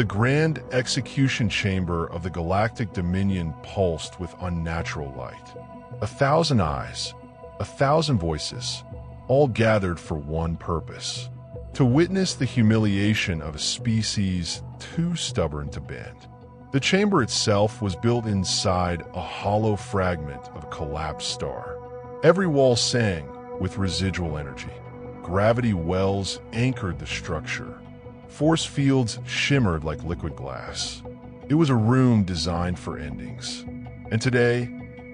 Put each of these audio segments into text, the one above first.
The grand execution chamber of the Galactic Dominion pulsed with unnatural light. 1,000 eyes, 1,000 voices, all gathered for one purpose: to witness the humiliation of a species too stubborn to bend. The chamber itself was built inside a hollow fragment of a collapsed star. Every wall sang with residual energy. Gravity wells anchored the structure. Force fields shimmered like liquid glass. It was a room designed for endings. And today,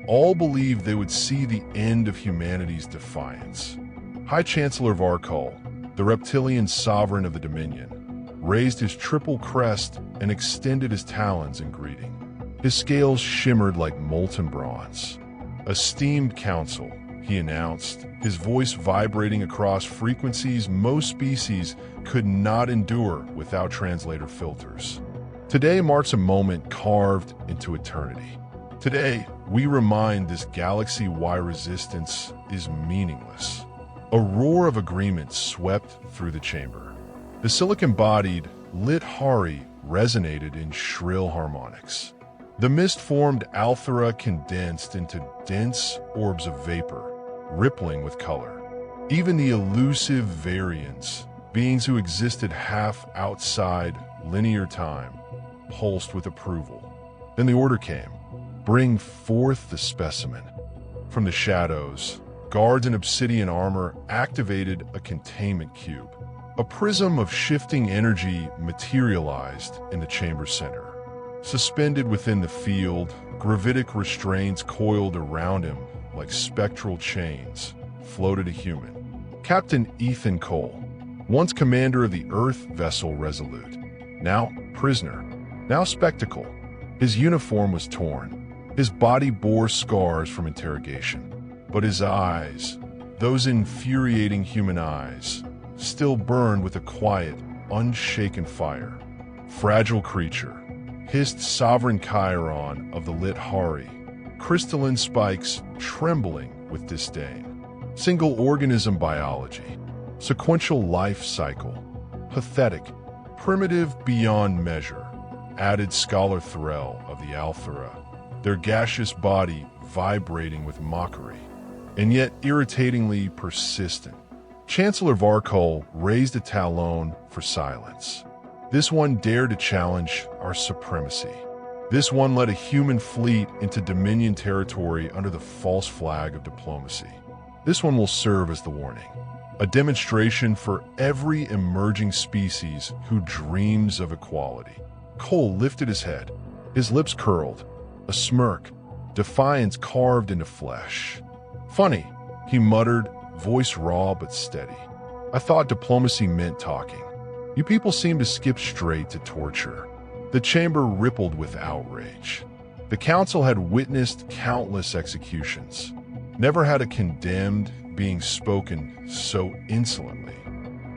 all believed they would see the end of humanity's defiance. High Chancellor Varkol, the reptilian sovereign of the Dominion, raised his triple crest and extended his talons in greeting. His scales shimmered like molten bronze. "Esteemed Council," he announced, his voice vibrating across frequencies most species could not endure without translator filters. Today marks a moment carved into eternity. Today, we remind this galaxy why resistance is meaningless. A roar of agreement swept through the chamber. The silicon-bodied, lit Hari resonated in shrill harmonics. The mist-formed Althera condensed into dense orbs of vapor, rippling with color. Even the elusive variants, beings who existed half outside linear time, pulsed with approval. Then the order came: bring forth the specimen. From the shadows, guards in obsidian armor activated a containment cube. A prism of shifting energy materialized in the chamber center. Suspended within the field, gravitic restraints coiled around him like spectral chains, floated a human. Captain Ethan Cole, once commander of the Earth vessel Resolute, now prisoner, now spectacle. His uniform was torn. His body bore scars from interrogation. But his eyes, those infuriating human eyes, still burned with a quiet, unshaken fire. Fragile creature, hissed Sovereign Chiron of the lit Hari, crystalline spikes trembling with disdain. Single organism biology, sequential life cycle, pathetic, primitive beyond measure, added Scholar Threll of the Althera, their gaseous body vibrating with mockery, and yet irritatingly persistent. Chancellor Varkol raised a talon for silence. This one dared to challenge our supremacy. This one led a human fleet into Dominion territory under the false flag of diplomacy. This one will serve as the warning, a demonstration for every emerging species who dreams of equality. Cole lifted his head, his lips curled, a smirk, defiance carved into flesh. "Funny," he muttered, voice raw but steady. "I thought diplomacy meant talking. You people seem to skip straight to torture." The chamber rippled with outrage. The council had witnessed countless executions. Never had a condemned being spoken so insolently.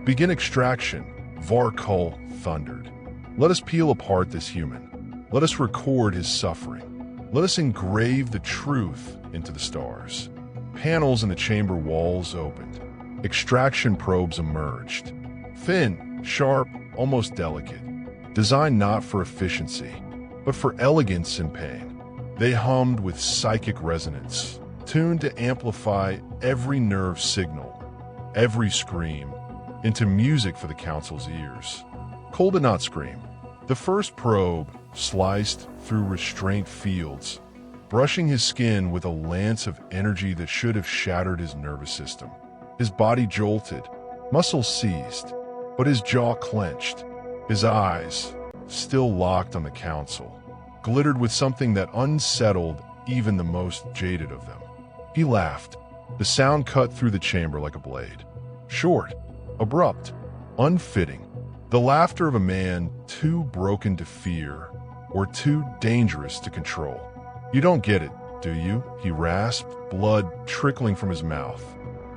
"Begin extraction," Varkol thundered. "Let us peel apart this human. Let us record his suffering. Let us engrave the truth into the stars." Panels in the chamber walls opened. Extraction probes emerged. Thin, sharp, almost delicate. Designed not for efficiency, but for elegance and pain. They hummed with psychic resonance, tuned to amplify every nerve signal, every scream, into music for the council's ears. Cole did not scream. The first probe sliced through restraint fields, brushing his skin with a lance of energy that should have shattered his nervous system. His body jolted, muscles seized, but his jaw clenched. His eyes, still locked on the council, glittered with something that unsettled even the most jaded of them. He laughed. The sound cut through the chamber like a blade. Short, abrupt, unfitting. The laughter of a man too broken to fear or too dangerous to control. "You don't get it, do you?" he rasped, blood trickling from his mouth.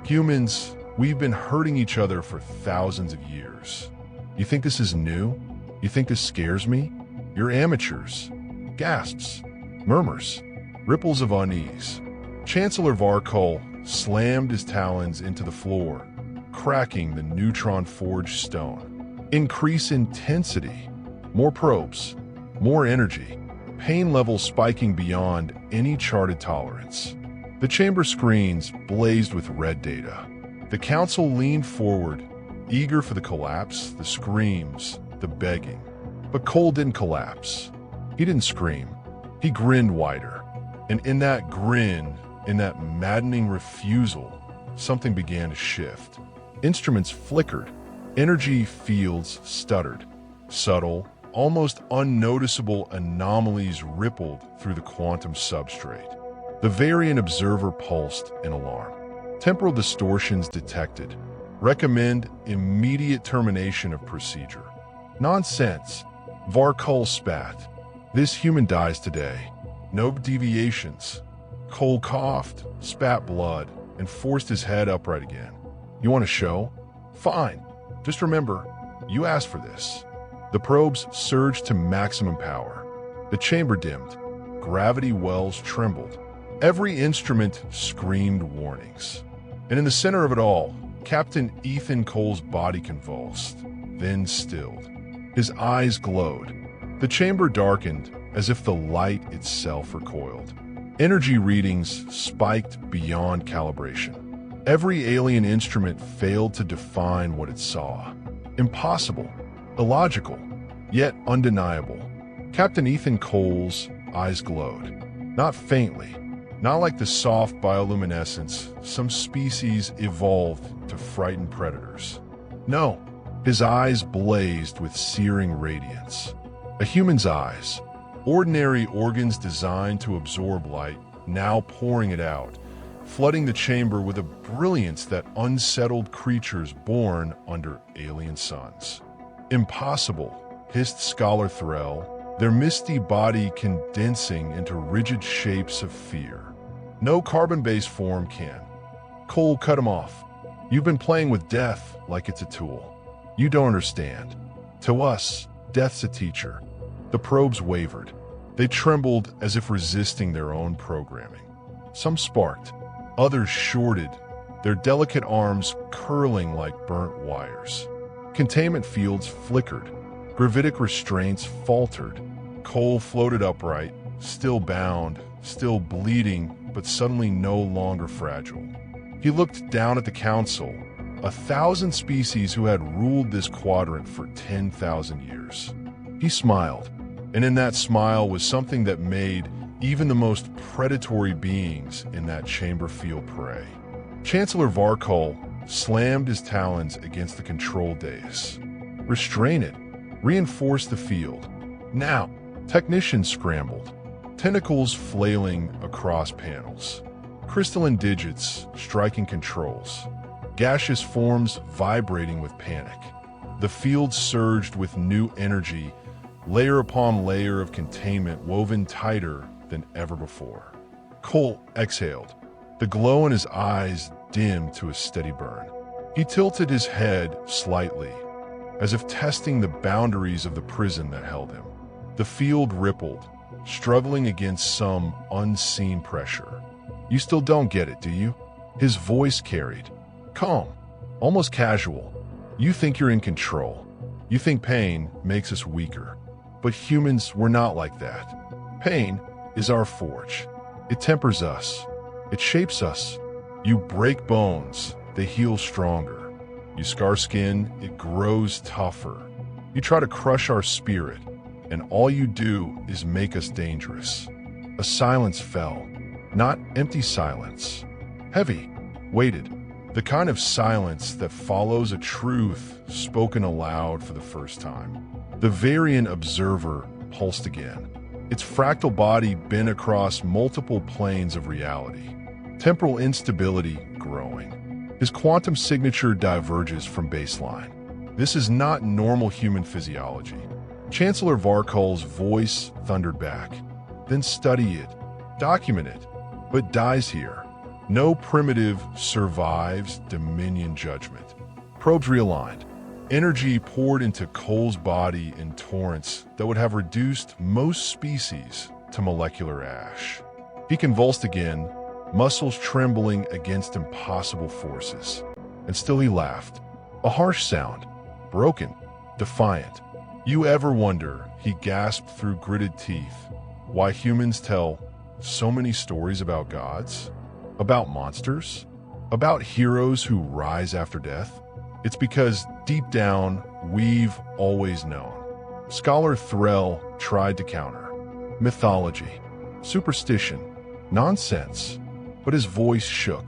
"Humans, we've been hurting each other for thousands of years. You think this is new? You think this scares me? You're amateurs." Gasps, murmurs, ripples of unease. Chancellor Varkol slammed his talons into the floor, cracking the neutron-forged stone. "Increase intensity," More probes, more energy, pain levels spiking beyond any charted tolerance. The chamber screens blazed with red data. The council leaned forward, eager for the collapse, the screams, the begging. But Cole didn't collapse. He didn't scream. He grinned wider. And in that grin, in that maddening refusal, something began to shift. Instruments flickered. Energy fields stuttered. Subtle, almost unnoticeable anomalies rippled through the quantum substrate. The variant observer pulsed in alarm. Temporal distortions detected. Recommend immediate termination of procedure. Nonsense. Varkol spat. This human dies today. No deviations. Cole coughed, spat blood, and forced his head upright again. You want a show? Fine. Just remember, you asked for this. The probes surged to maximum power. The chamber dimmed. Gravity wells trembled. Every instrument screamed warnings. And in the center of it all, Captain Ethan Cole's body convulsed, then stilled. His eyes glowed. The chamber darkened as if the light itself recoiled. Energy readings spiked beyond calibration. Every alien instrument failed to define what it saw. Impossible, illogical, yet undeniable. Captain Ethan Cole's eyes glowed, not faintly, not like the soft bioluminescence some species evolved to frighten predators. No, his eyes blazed with searing radiance. A human's eyes, ordinary organs designed to absorb light, now pouring it out, flooding the chamber with a brilliance that unsettled creatures born under alien suns. Impossible, hissed Scholar Threll, their misty body condensing into rigid shapes of fear. No carbon-based form can. Cole cut him off. You've been playing with death like it's a tool. You don't understand. To us, death's a teacher. The probes wavered. They trembled as if resisting their own programming. Some sparked. Others shorted, their delicate arms curling like burnt wires. Containment fields flickered. Gravitic restraints faltered. Cole floated upright, still bound, still bleeding, but suddenly no longer fragile. He looked down at the council, 1,000 species who had ruled this quadrant for 10,000 years. He smiled, and in that smile was something that made even the most predatory beings in that chamber feel prey. Chancellor Varkol slammed his talons against the control dais. Restrain it. Reinforce the field. Now, technicians scrambled, tentacles flailing across panels, crystalline digits striking controls, gaseous forms vibrating with panic. The field surged with new energy, layer upon layer of containment woven tighter than ever before. Cole exhaled. The glow in his eyes dimmed to a steady burn. He tilted his head slightly, as if testing the boundaries of the prison that held him. The field rippled, struggling against some unseen pressure. You still don't get it, do you? His voice carried. Calm, almost casual. You think you're in control. You think pain makes us weaker. But humans were not like that. Pain is our forge. It tempers us. It shapes us. You break bones, they heal stronger. You scar skin, it grows tougher. You try to crush our spirit, and all you do is make us dangerous. A silence fell, not empty silence. Heavy, weighted, the kind of silence that follows a truth spoken aloud for the first time. The variant observer pulsed again, its fractal body bent across multiple planes of reality. Temporal instability growing. His quantum signature diverges from baseline. This is not normal human physiology. Chancellor Varkol's voice thundered back. Then study it, document it, but dies here. No primitive survives Dominion judgment. Probes realigned. Energy poured into Cole's body in torrents that would have reduced most species to molecular ash. He convulsed again, muscles trembling against impossible forces. And still he laughed. A harsh sound, broken, defiant. You ever wonder, he gasped through gritted teeth, why humans tell so many stories about gods? About monsters? About heroes who rise after death? It's because, deep down, we've always known. Scholar Threll tried to counter. Mythology. Superstition. Nonsense. But his voice shook.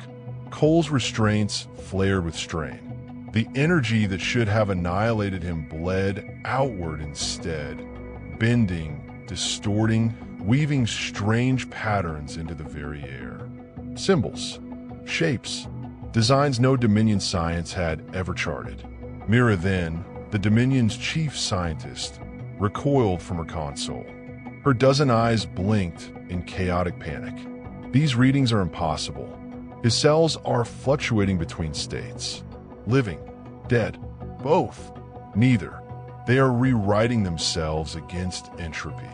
Cole's restraints flared with strain. The energy that should have annihilated him bled outward instead, bending, distorting, weaving strange patterns into the very air. Symbols, shapes, designs no Dominion science had ever charted. Mira then, the Dominion's chief scientist, recoiled from her console. Her dozen eyes blinked in chaotic panic. These readings are impossible. His cells are fluctuating between states. Living, dead, both, neither. They are rewriting themselves against entropy.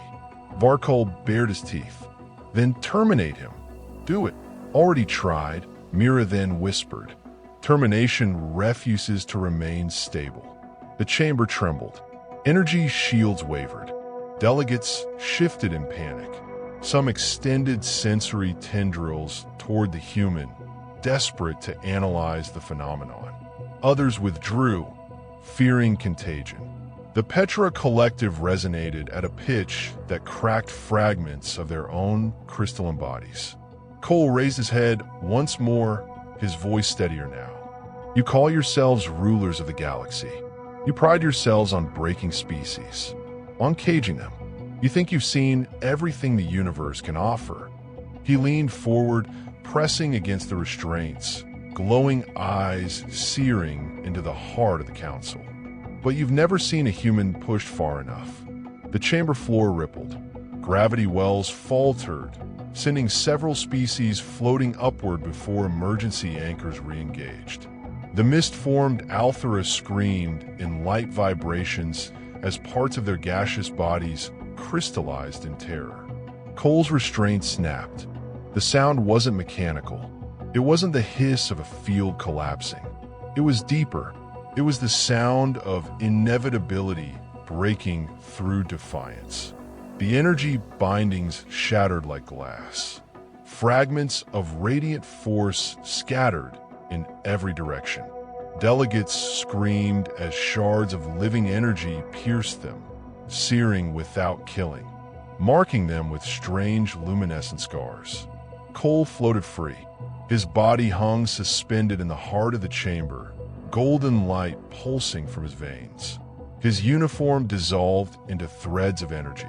Varkol bared his teeth. Then terminate him. Do it. Already tried, Mira then whispered. Termination refuses to remain stable. The chamber trembled. Energy shields wavered. Delegates shifted in panic. Some extended sensory tendrils toward the human, desperate to analyze the phenomenon. Others withdrew, fearing contagion. The Petra collective resonated at a pitch that cracked fragments of their own crystalline bodies. Cole raised his head once more, his voice steadier now. You call yourselves rulers of the galaxy. You pride yourselves on breaking species, on caging them. You think you've seen everything the universe can offer. He leaned forward, pressing against the restraints, glowing eyes searing into the heart of the council. But you've never seen a human pushed far enough. The chamber floor rippled. Gravity wells faltered, sending several species floating upward before emergency anchors re-engaged. The mist-formed Althera screamed in light vibrations as parts of their gaseous bodies crystallized in terror. Cole's restraint snapped. The sound wasn't mechanical. It wasn't the hiss of a field collapsing. It was deeper. It was the sound of inevitability breaking through defiance. The energy bindings shattered like glass. Fragments of radiant force scattered in every direction. Delegates screamed as shards of living energy pierced them, searing without killing, marking them with strange luminescent scars. Cole floated free. His body hung suspended in the heart of the chamber, golden light pulsing from his veins. His uniform dissolved into threads of energy.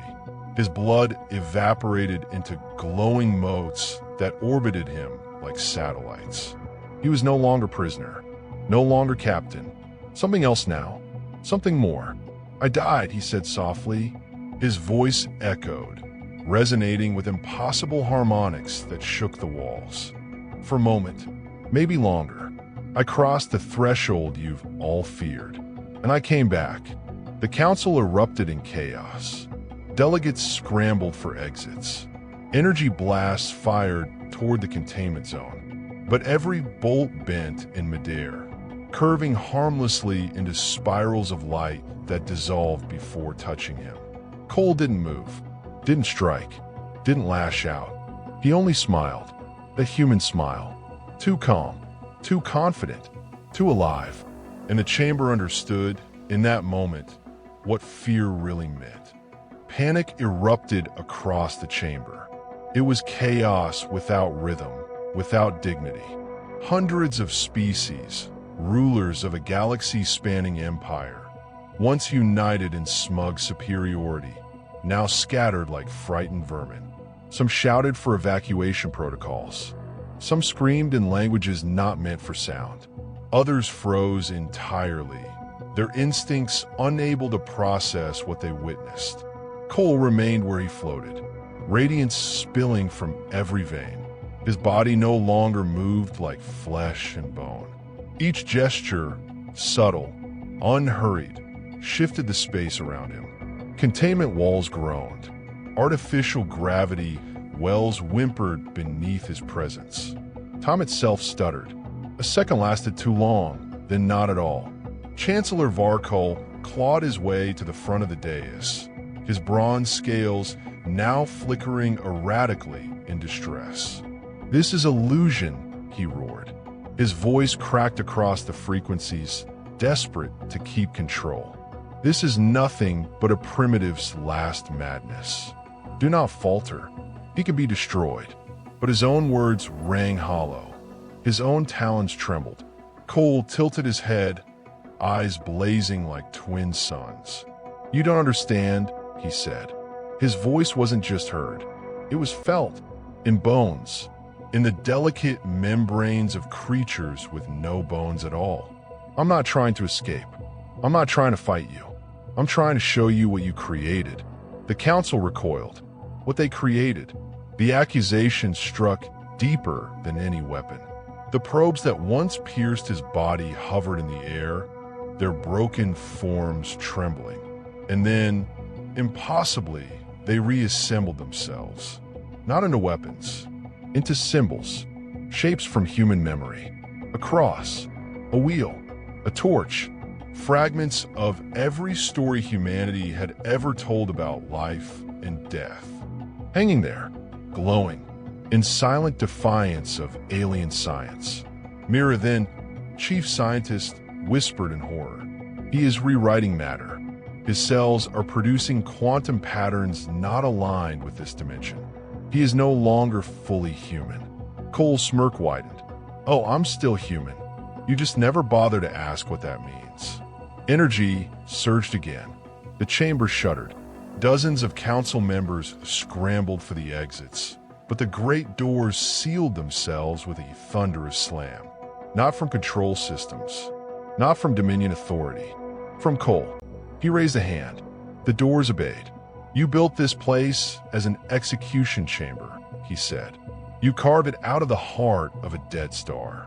His blood evaporated into glowing motes that orbited him like satellites. He was no longer prisoner, no longer captain. Something else now, something more. I died, he said softly. His voice echoed, resonating with impossible harmonics that shook the walls. For a moment, maybe longer, I crossed the threshold you've all feared, and I came back. The council erupted in chaos. Delegates scrambled for exits. Energy blasts fired toward the containment zone, but every bolt bent in midair, curving harmlessly into spirals of light that dissolved before touching him. Cole didn't move, didn't strike, didn't lash out. He only smiled, a human smile, too calm, too confident, too alive. And the chamber understood, in that moment, what fear really meant. Panic erupted across the chamber. It was chaos without rhythm, without dignity. Hundreds of species, rulers of a galaxy-spanning empire, once united in smug superiority, now scattered like frightened vermin. Some shouted for evacuation protocols. Some screamed in languages not meant for sound. Others froze entirely, their instincts unable to process what they witnessed. Cole remained where he floated, radiance spilling from every vein. His body no longer moved like flesh and bone. Each gesture, subtle, unhurried, shifted the space around him. Containment walls groaned. Artificial gravity wells whimpered beneath his presence. Time itself stuttered. A second lasted too long, then not at all. Chancellor Varkol clawed his way to the front of the dais, his bronze scales now flickering erratically in distress. "This is illusion," he roared. His voice cracked across the frequencies, desperate to keep control. "This is nothing but a primitive's last madness. Do not falter. He can be destroyed." But his own words rang hollow. His own talons trembled. Cole tilted his head, eyes blazing like twin suns. "You don't understand," he said. His voice wasn't just heard. It was felt, in bones, in the delicate membranes of creatures with no bones at all. "I'm not trying to escape. I'm not trying to fight you. I'm trying to show you what you created." The council recoiled. What they created. The accusation struck deeper than any weapon. The probes that once pierced his body hovered in the air, their broken forms trembling. And then, impossibly, they reassembled themselves. Not into weapons, into symbols, shapes from human memory. A cross, a wheel, a torch, fragments of every story humanity had ever told about life and death. Hanging there, glowing, in silent defiance of alien science. Mira then, chief scientist, whispered in horror. "He is rewriting matter. His cells are producing quantum patterns not aligned with this dimension. He is no longer fully human." Cole's smirk widened. "Oh, I'm still human. You just never bother to ask what that means." Energy surged again. The chamber shuddered. Dozens of council members scrambled for the exits, but the great doors sealed themselves with a thunderous slam. Not from control systems, not from Dominion authority, from Cole. He raised a hand. The doors obeyed. "You built this place as an execution chamber," he said. "You carved it out of the heart of a dead star.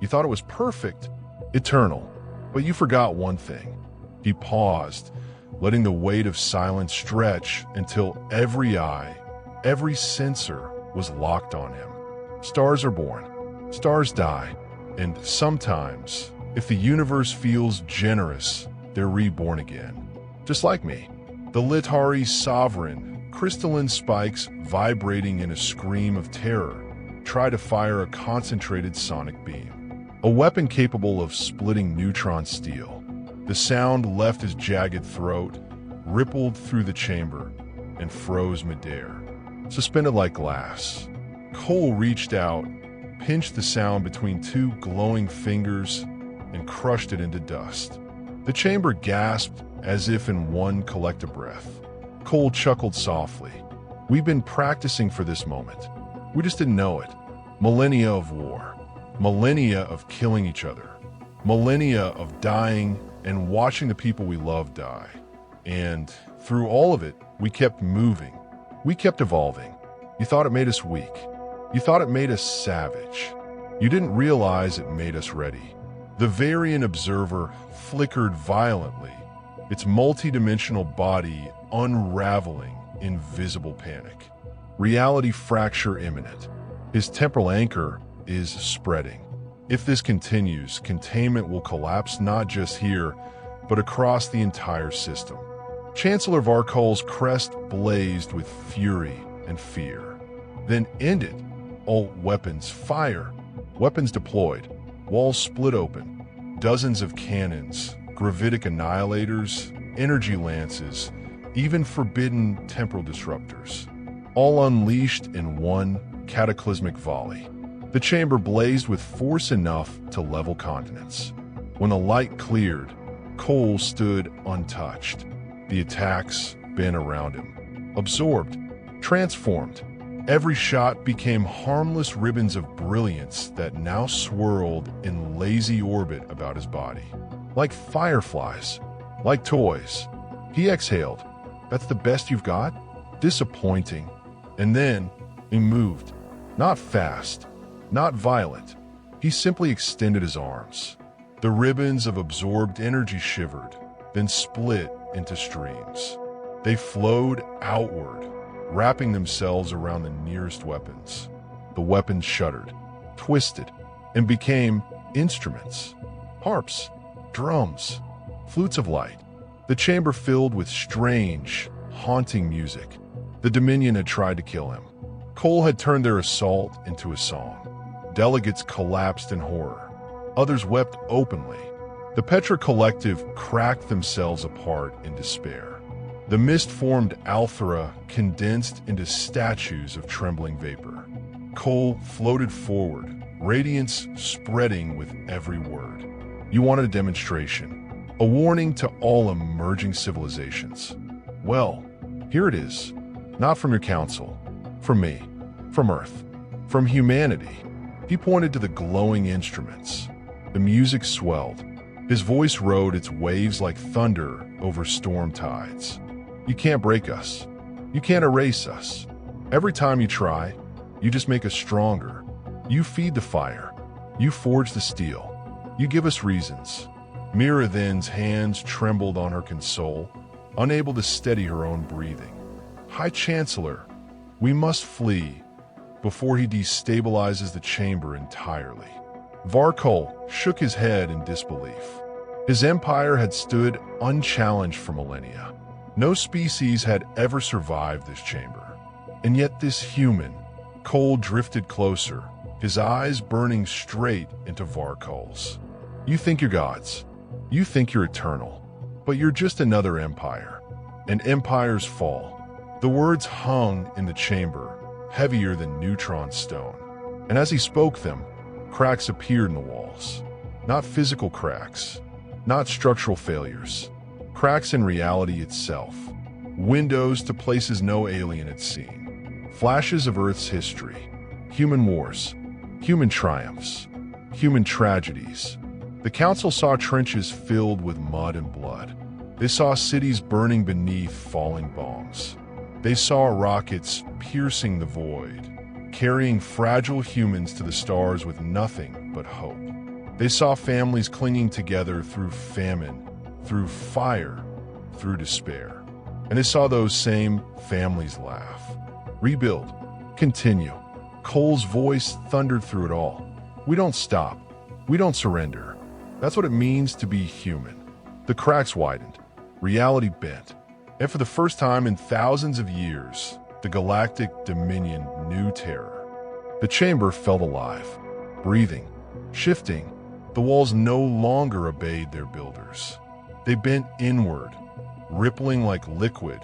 You thought it was perfect, eternal, but you forgot one thing." He paused, letting the weight of silence stretch until every eye, every sensor was locked on him. Stars are born, stars die, and sometimes, if the universe feels generous, they're reborn again. Just like me. The Litari sovereign, crystalline spikes vibrating in a scream of terror, try to fire a concentrated sonic beam. A weapon capable of splitting neutron steel. The sound left his jagged throat, rippled through the chamber, and froze midair, suspended like glass. Cole reached out, pinched the sound between two glowing fingers, and crushed it into dust. The chamber gasped as if in one collective breath. Cole chuckled softly. "We've been practicing for this moment. We just didn't know it. Millennia of war. Millennia of killing each other. Millennia of dying and watching the people we love die. And through all of it, we kept moving. We kept evolving. You thought it made us weak. You thought it made us savage. You didn't realize it made us ready." The Varian observer flickered violently, its multidimensional body unraveling in visible panic. Reality fracture imminent. His temporal anchor is spreading. If this continues, containment will collapse not just here, but across the entire system. Chancellor Varkol's crest blazed with fury and fear. Then ended. All weapons fire. Weapons deployed. Walls split open. Dozens of cannons, gravitic annihilators, energy lances, even forbidden temporal disruptors. All unleashed in one cataclysmic volley. The chamber blazed with force enough to level continents. When the light cleared, Cole stood untouched. The attacks bent around him. Absorbed, transformed. Every shot became harmless ribbons of brilliance that now swirled in lazy orbit about his body. Like fireflies, like toys. He exhaled. "That's the best you've got?" Disappointing. And then he moved. Not fast, not violent. He simply extended his arms. The ribbons of absorbed energy shivered, then split into streams. They flowed outward, wrapping themselves around the nearest weapons. The weapons shuddered, twisted, and became instruments. Harps, drums, flutes of light. The chamber filled with strange, haunting music. The Dominion had tried to kill him. Cole had turned their assault into a song. Delegates collapsed in horror. Others wept openly. The Petra Collective cracked themselves apart in despair. The mist-formed Althera condensed into statues of trembling vapor. Cole floated forward, radiance spreading with every word. You wanted a demonstration, a warning to all emerging civilizations. Well, here it is. Not from your council, from me, from Earth, from humanity. He pointed to the glowing instruments. The music swelled. His voice rode its waves like thunder over storm tides. You can't break us. You can't erase us. Every time you try, you just make us stronger. You feed the fire. You forge the steel. You give us reasons. Miradin's hands trembled on her console, unable to steady her own breathing. High Chancellor, we must flee before he destabilizes the chamber entirely. Varkol shook his head in disbelief. His empire had stood unchallenged for millennia. No species had ever survived this chamber. And yet this human, Cole drifted closer, his eyes burning straight into Varkol's. You think you're gods. You think you're eternal. But you're just another empire. And empires fall. The words hung in the chamber, heavier than neutron stone. And as he spoke them, cracks appeared in the walls. Not physical cracks, not structural failures. Cracks in reality itself. Windows to places no alien had seen. Flashes of Earth's history. Human wars. Human triumphs. Human tragedies. The council saw trenches filled with mud and blood. They saw cities burning beneath falling bombs. They saw rockets piercing the void, carrying fragile humans to the stars with nothing but hope. They saw families clinging together through famine, through fire, through despair. And they saw those same families laugh. Rebuild. Continue. Cole's voice thundered through it all. We don't stop. We don't surrender. That's what it means to be human. The cracks widened. Reality bent. And for the first time in thousands of years, the Galactic Dominion knew terror. The chamber felt alive, breathing, shifting. The walls no longer obeyed their builders. They bent inward, rippling like liquid,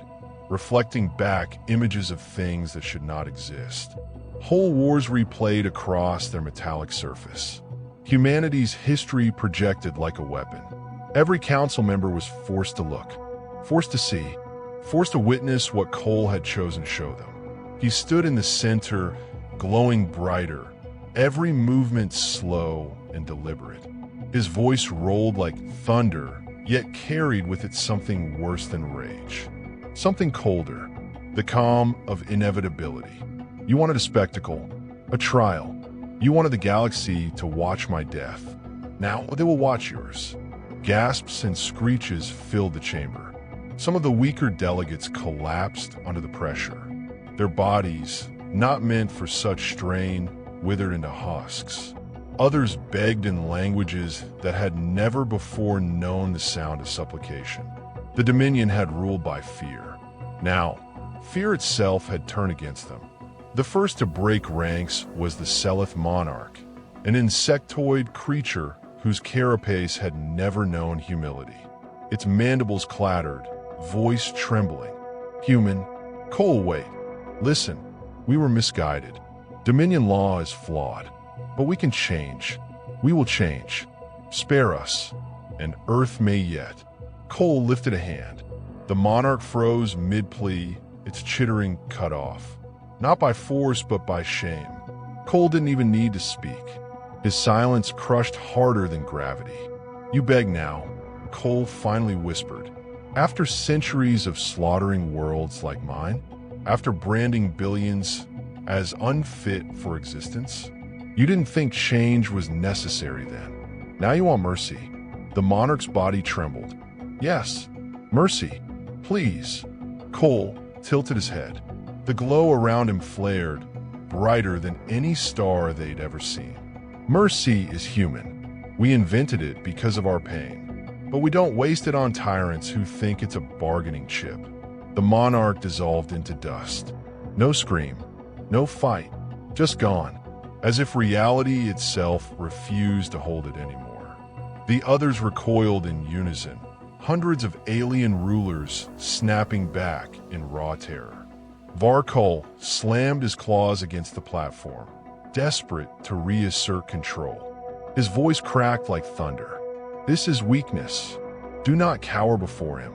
reflecting back images of things that should not exist. Whole wars replayed across their metallic surface. Humanity's history projected like a weapon. Every council member was forced to look, forced to see, forced to witness what Cole had chosen to show them. He stood in the center, glowing brighter, every movement slow and deliberate. His voice rolled like thunder, yet carried with it something worse than rage. Something colder, the calm of inevitability. You wanted a spectacle, a trial. You wanted the galaxy to watch my death. Now they will watch yours. Gasps and screeches filled the chamber. Some of the weaker delegates collapsed under the pressure. Their bodies, not meant for such strain, withered into husks. Others begged in languages that had never before known the sound of supplication. The Dominion had ruled by fear. Now, fear itself had turned against them. The first to break ranks was the Seleth monarch, an insectoid creature whose carapace had never known humility. Its mandibles clattered, voice trembling. Human, Cole, wait. Listen, we were misguided. Dominion law is flawed, but we can change. We will change. Spare us, and Earth may yet. Cole lifted a hand. The monarch froze mid-plea, its chittering cut off. Not by force, but by shame. Cole didn't even need to speak. His silence crushed harder than gravity. You beg now, Cole finally whispered. After centuries of slaughtering worlds like mine, after branding billions as unfit for existence, you didn't think change was necessary then. Now you want mercy. The monarch's body trembled. Yes, mercy, please. Cole tilted his head. The glow around him flared, brighter than any star they'd ever seen. Mercy is human. We invented it because of our pain. But we don't waste it on tyrants who think it's a bargaining chip. The monarch dissolved into dust. No scream, no fight, just gone, as if reality itself refused to hold it anymore. The others recoiled in unison, hundreds of alien rulers snapping back in raw terror. Varkol slammed his claws against the platform, desperate to reassert control. His voice cracked like thunder. This is weakness. Do not cower before him.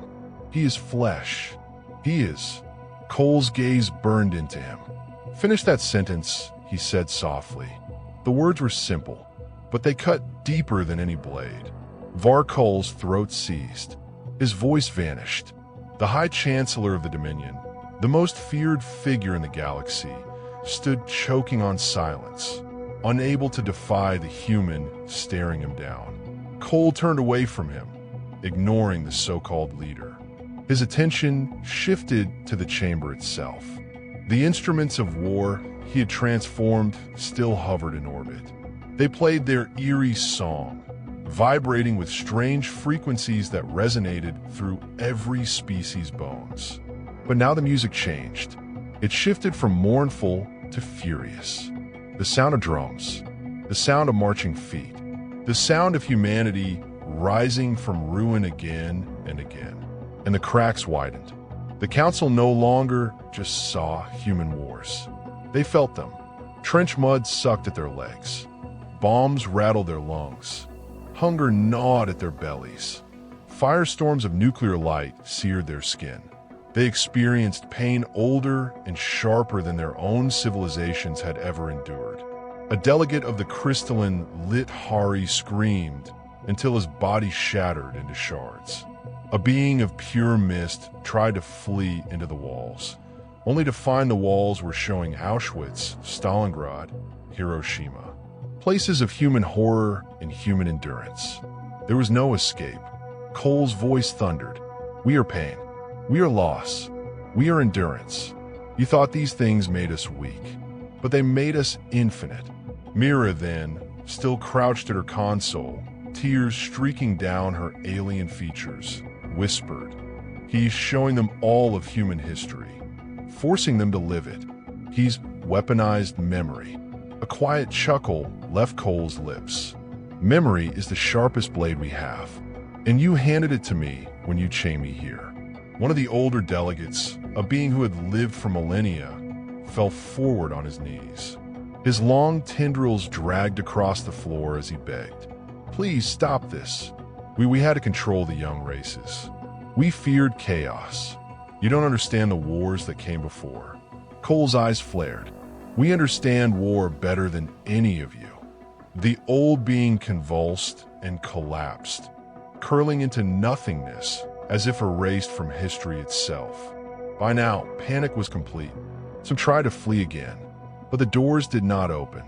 He is flesh. He is. Cole's gaze burned into him. Finish that sentence, he said softly. The words were simple, but they cut deeper than any blade. Varkol's throat seized. His voice vanished. The High Chancellor of the Dominion, the most feared figure in the galaxy, stood choking on silence, unable to defy the human staring him down. Cole turned away from him, ignoring the so-called leader. His attention shifted to the chamber itself. The instruments of war he had transformed still hovered in orbit. They played their eerie song, vibrating with strange frequencies that resonated through every species' bones. But now the music changed. It shifted from mournful to furious. The sound of drums, the sound of marching feet, the sound of humanity rising from ruin again and again. And the cracks widened. The council no longer just saw human wars. They felt them. Trench mud sucked at their legs. Bombs rattled their lungs. Hunger gnawed at their bellies. Firestorms of nuclear light seared their skin. They experienced pain older and sharper than their own civilizations had ever endured. A delegate of the crystalline lit Hari screamed until his body shattered into shards. A being of pure mist tried to flee into the walls, only to find the walls were showing Auschwitz, Stalingrad, Hiroshima. Places of human horror and human endurance. There was no escape. Cole's voice thundered. We are pain. We are loss. We are endurance. You thought these things made us weak, but they made us infinite. Mira then, still crouched at her console, tears streaking down her alien features, whispered. He's showing them all of human history, forcing them to live it. He's weaponized memory. A quiet chuckle left Cole's lips. Memory is the sharpest blade we have, and you handed it to me when you chained me here. One of the older delegates, a being who had lived for millennia, fell forward on his knees. His long tendrils dragged across the floor as he begged. Please stop this. We had to control the young races. We feared chaos. You don't understand the wars that came before. Cole's eyes flared. We understand war better than any of you. The old being convulsed and collapsed, curling into nothingness as if erased from history itself. By now, panic was complete. Some tried to flee again, but the doors did not open.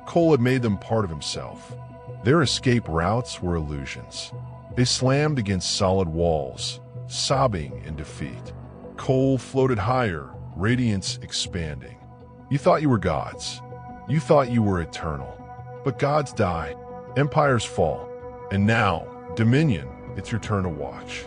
Cole had made them part of himself. Their escape routes were illusions. They slammed against solid walls, sobbing in defeat. Cole floated higher, radiance expanding. You thought you were gods. You thought you were eternal. But gods die, empires fall, and now, Dominion, it's your turn to watch.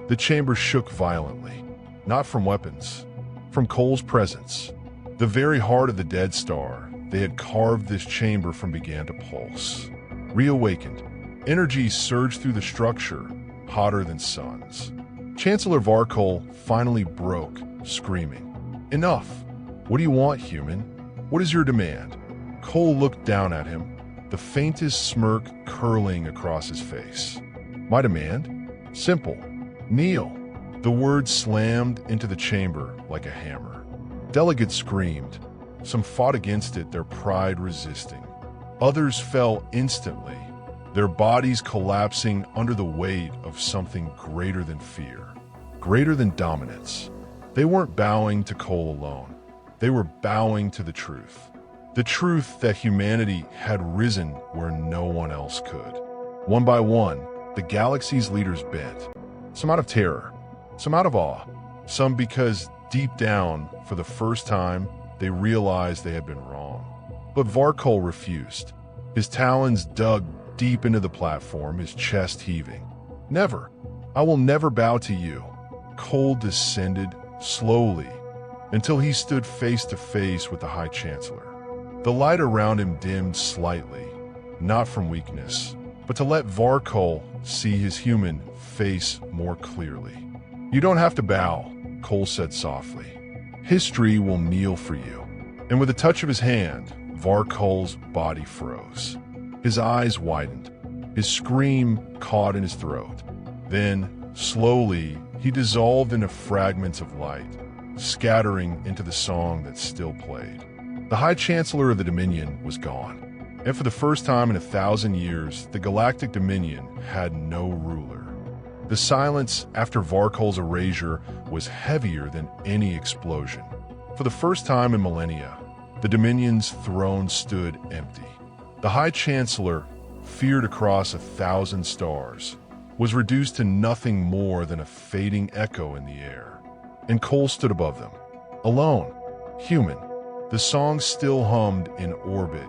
The chamber shook violently, not from weapons, from Cole's presence. The very heart of the Dead Star they had carved this chamber from began to pulse. Reawakened, energy surged through the structure, hotter than suns. Chancellor Varkol finally broke, screaming, Enough! What do you want, human? What is your demand? Cole looked down at him, the faintest smirk curling across his face. My demand? Simple. Kneel. The words slammed into the chamber like a hammer. Delegates screamed. Some fought against it, their pride resisting. Others fell instantly, their bodies collapsing under the weight of something greater than fear, greater than dominance. They weren't bowing to Cole alone. They were bowing to the truth. The truth that humanity had risen where no one else could. One by one, the galaxy's leaders bent. Some out of terror, some out of awe, some because deep down, for the first time, they realized they had been wrong. But Varkol refused. His talons dug deep into the platform, his chest heaving. Never. I will never bow to you. Cole descended slowly until he stood face to face with the High Chancellor. The light around him dimmed slightly, not from weakness, but to let Varkol see his human face more clearly. You don't have to bow, Cole said softly. History will kneel for you. And with a touch of his hand, Varkol's body froze. His eyes widened. His scream caught in his throat. Then, slowly, he dissolved into fragments of light, scattering into the song that still played. The High Chancellor of the Dominion was gone, and for the first time in 1,000 years, the Galactic Dominion had no ruler. The silence after Varkol's erasure was heavier than any explosion. For the first time in millennia, the Dominion's throne stood empty. The High Chancellor, feared across 1,000 stars, was reduced to nothing more than a fading echo in the air. And Cole stood above them, alone, human. The song still hummed in orbit,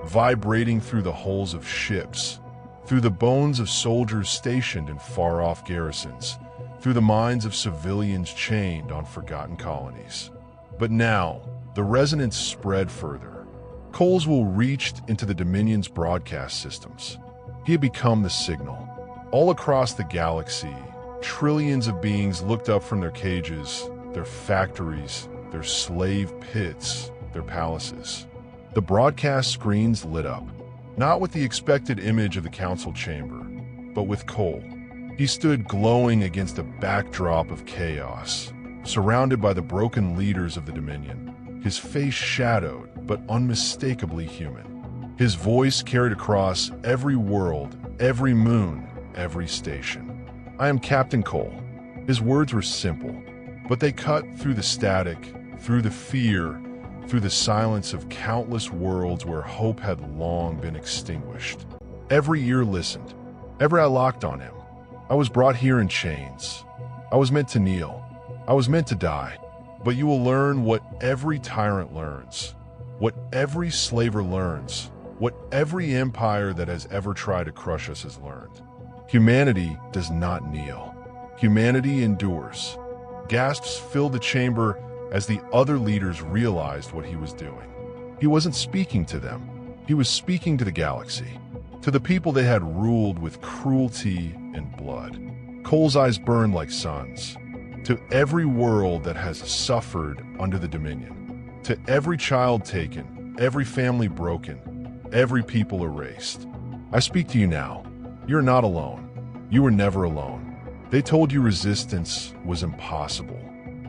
vibrating through the hulls of ships, through the bones of soldiers stationed in far-off garrisons, through the minds of civilians chained on forgotten colonies. But now, the resonance spread further. Cole's will reached into the Dominion's broadcast systems. He had become the signal. All across the galaxy, trillions of beings looked up from their cages, their factories, their slave pits, their palaces. The broadcast screens lit up, not with the expected image of the council chamber, but with Cole. He stood glowing against a backdrop of chaos, surrounded by the broken leaders of the Dominion, his face shadowed but unmistakably human. His voice carried across every world, every moon, every station. I am Captain Cole. His words were simple, but they cut through the static, through the fear, through the silence of countless worlds where hope had long been extinguished. Every ear listened, every eye locked on him. I was brought here in chains. I was meant to kneel. I was meant to die. But you will learn what every tyrant learns, what every slaver learns, what every empire that has ever tried to crush us has learned. Humanity does not kneel. Humanity endures. Gasps filled the chamber as the other leaders realized what he was doing. He wasn't speaking to them. He was speaking to the galaxy, to the people they had ruled with cruelty and blood. Cole's eyes burned like suns. To every world that has suffered under the Dominion, to every child taken, every family broken, every people erased. I speak to you now. You're not alone. You were never alone. They told you resistance was impossible.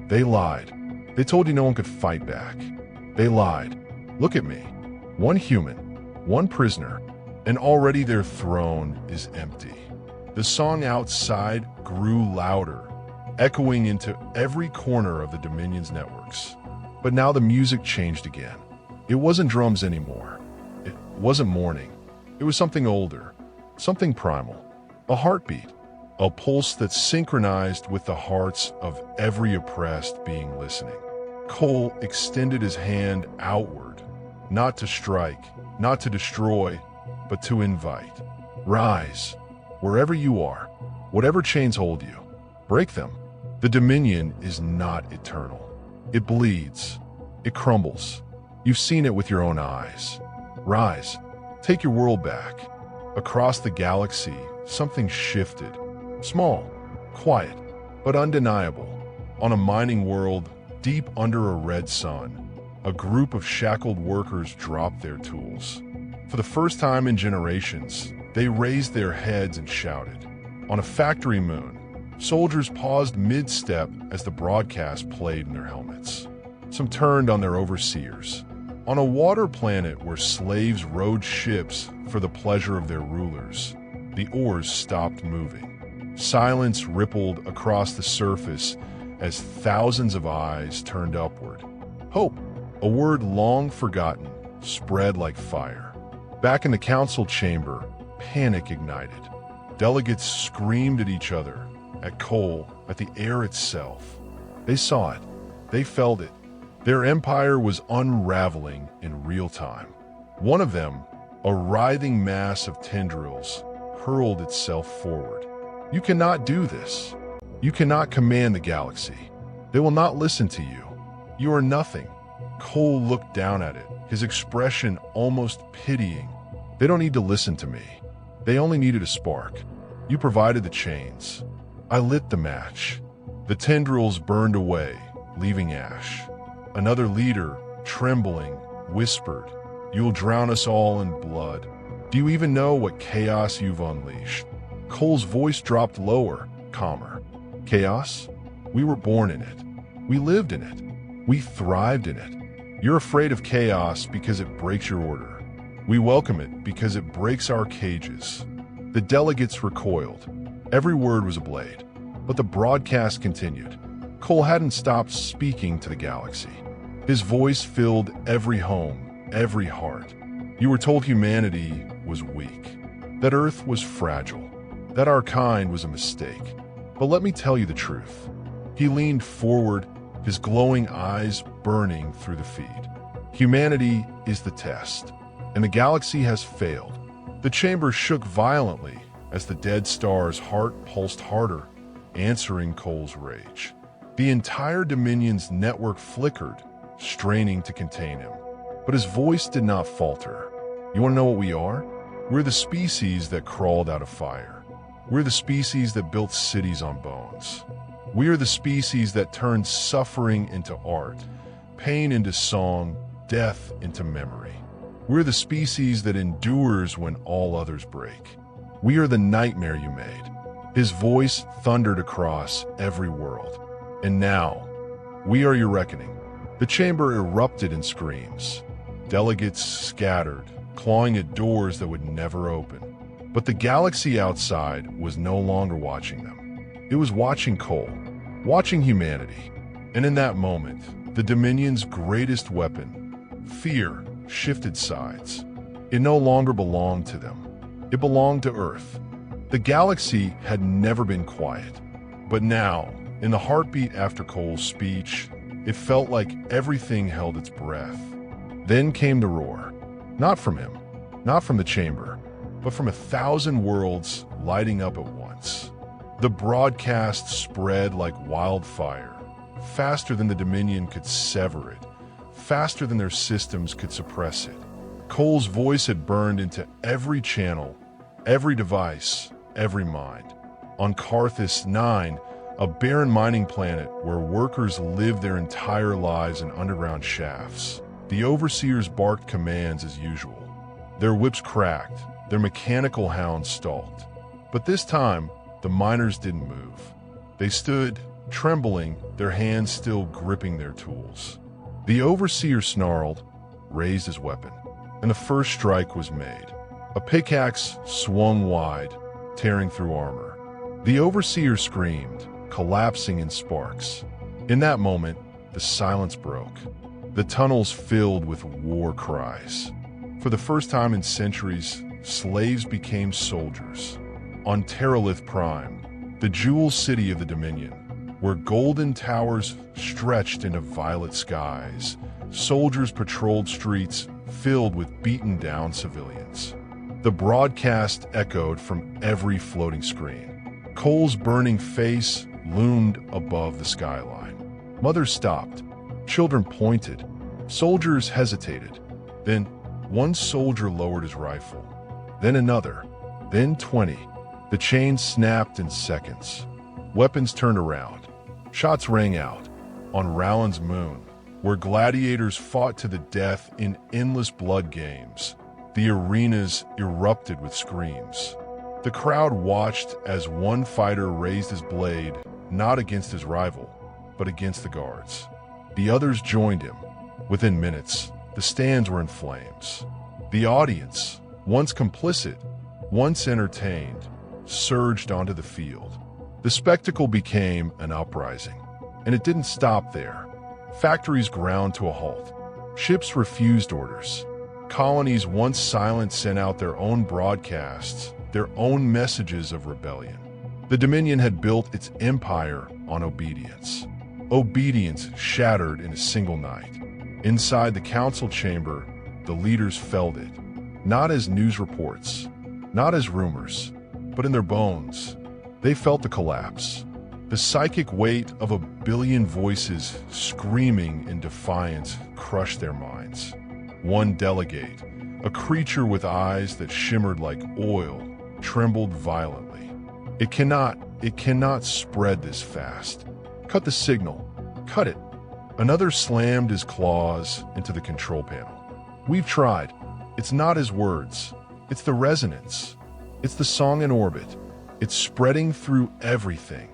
They lied. They told you no one could fight back. They lied. Look at me. One human, one prisoner, and already their throne is empty. The song outside grew louder, echoing into every corner of the Dominion's networks. But now the music changed again. It wasn't drums anymore. It wasn't mourning. It was something older, something primal, a heartbeat, a pulse that synchronized with the hearts of every oppressed being listening. Cole extended his hand outward, not to strike, not to destroy, but to invite. Rise, wherever you are, whatever chains hold you, break them. The Dominion is not eternal. It bleeds. It crumbles. You've seen it with your own eyes. Rise. Take your world back. Across the galaxy, something shifted. Small, quiet, but undeniable. On a mining world, deep under a red sun, a group of shackled workers dropped their tools. For the first time in generations, they raised their heads and shouted. On a factory moon, soldiers paused mid-step as the broadcast played in their helmets. Some turned on their overseers. On a water planet where slaves rowed ships for the pleasure of their rulers, the oars stopped moving. Silence rippled across the surface as thousands of eyes turned upward. Hope, a word long forgotten, spread like fire. Back in the council chamber, panic ignited. Delegates screamed at each other, at Cole, at the air itself. They saw it. They felt it. Their empire was unraveling in real time. One of them, a writhing mass of tendrils, hurled itself forward. You cannot do this. You cannot command the galaxy. They will not listen to you. You are nothing. Cole looked down at it, his expression almost pitying. They don't need to listen to me. They only needed a spark. You provided the chains. I lit the match. The tendrils burned away, leaving ash. Another leader, trembling, whispered, "You'll drown us all in blood. Do you even know what chaos you've unleashed?" Cole's voice dropped lower, calmer. Chaos? We were born in it. We lived in it. We thrived in it. You're afraid of chaos because it breaks your order. We welcome it because it breaks our cages. The delegates recoiled. Every word was a blade. But the broadcast continued. Cole hadn't stopped speaking to the galaxy. His voice filled every home, every heart. You were told humanity was weak, that Earth was fragile, that our kind was a mistake. But let me tell you the truth. He leaned forward, his glowing eyes burning through the feed. Humanity is the test, and the galaxy has failed. The chamber shook violently as the dead star's heart pulsed harder, answering Cole's rage. The entire Dominion's network flickered, straining to contain him. But his voice did not falter. You want to know what we are? We're the species that crawled out of fire. We're the species that built cities on bones. We are the species that turned suffering into art, pain into song, death into memory. We're the species that endures when all others break. We are the nightmare you made. His voice thundered across every world. And now, we are your reckoning. The chamber erupted in screams. Delegates scattered, clawing at doors that would never open. But the galaxy outside was no longer watching them. It was watching Cole, watching humanity. And in that moment, the Dominion's greatest weapon, fear, shifted sides. It no longer belonged to them. It belonged to Earth. The galaxy had never been quiet. But now, in the heartbeat after Cole's speech, it felt like everything held its breath. Then came the roar. Not from him, not from the chamber, but from 1,000 worlds lighting up at once. The broadcast spread like wildfire, faster than the Dominion could sever it, faster than their systems could suppress it. Cole's voice had burned into every channel, every device, every mind. On Carthus 9, a barren mining planet where workers lived their entire lives in underground shafts, the overseers barked commands as usual. Their whips cracked, their mechanical hounds stalked. But this time, the miners didn't move. They stood, trembling, their hands still gripping their tools. The overseer snarled, raised his weapon, and the first strike was made. A pickaxe swung wide, tearing through armor. The overseer screamed, collapsing in sparks. In that moment, the silence broke. The tunnels filled with war cries. For the first time in centuries, slaves became soldiers. On Terralith Prime, the jewel city of the Dominion, where golden towers stretched into violet skies, soldiers patrolled streets filled with beaten-down civilians. The broadcast echoed from every floating screen. Cole's burning face loomed above the skyline. Mothers stopped. Children pointed. Soldiers hesitated. Then one soldier lowered his rifle. Then another. Then 20. The chain snapped in seconds. Weapons turned around. Shots rang out. On Rowland's moon, where gladiators fought to the death in endless blood games, the arenas erupted with screams. The crowd watched as one fighter raised his blade, not against his rival, but against the guards. The others joined him. Within minutes, the stands were in flames. The audience, once complicit, once entertained, surged onto the field. The spectacle became an uprising, and it didn't stop there. Factories ground to a halt. Ships refused orders. Colonies once silent sent out their own broadcasts, their own messages of rebellion. The Dominion had built its empire on obedience. Obedience shattered in a single night. Inside the council chamber, the leaders felt it, not as news reports, not as rumors, but in their bones, They felt the collapse. The psychic weight of a billion voices screaming in defiance crushed their minds. One delegate, a creature with eyes that shimmered like oil, trembled violently. It cannot spread this fast. Cut the signal. Cut it. Another slammed his claws into the control panel. We've tried. It's not his words. It's the resonance. It's the song in orbit. It's spreading through everything.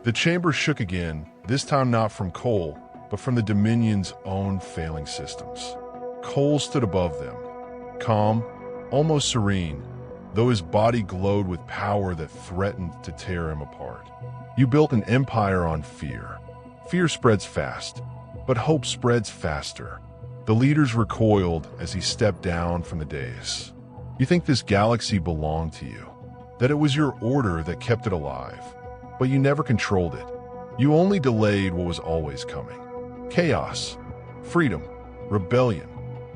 The chamber shook again, this time not from Cole, but from the Dominion's own failing systems. Cole stood above them, calm, almost serene, though his body glowed with power that threatened to tear him apart. You built an empire on fear. Fear spreads fast, but hope spreads faster. The leaders recoiled as he stepped down from the dais. You think this galaxy belonged to you, that it was your order that kept it alive, but you never controlled it. You only delayed what was always coming. Chaos, freedom, rebellion.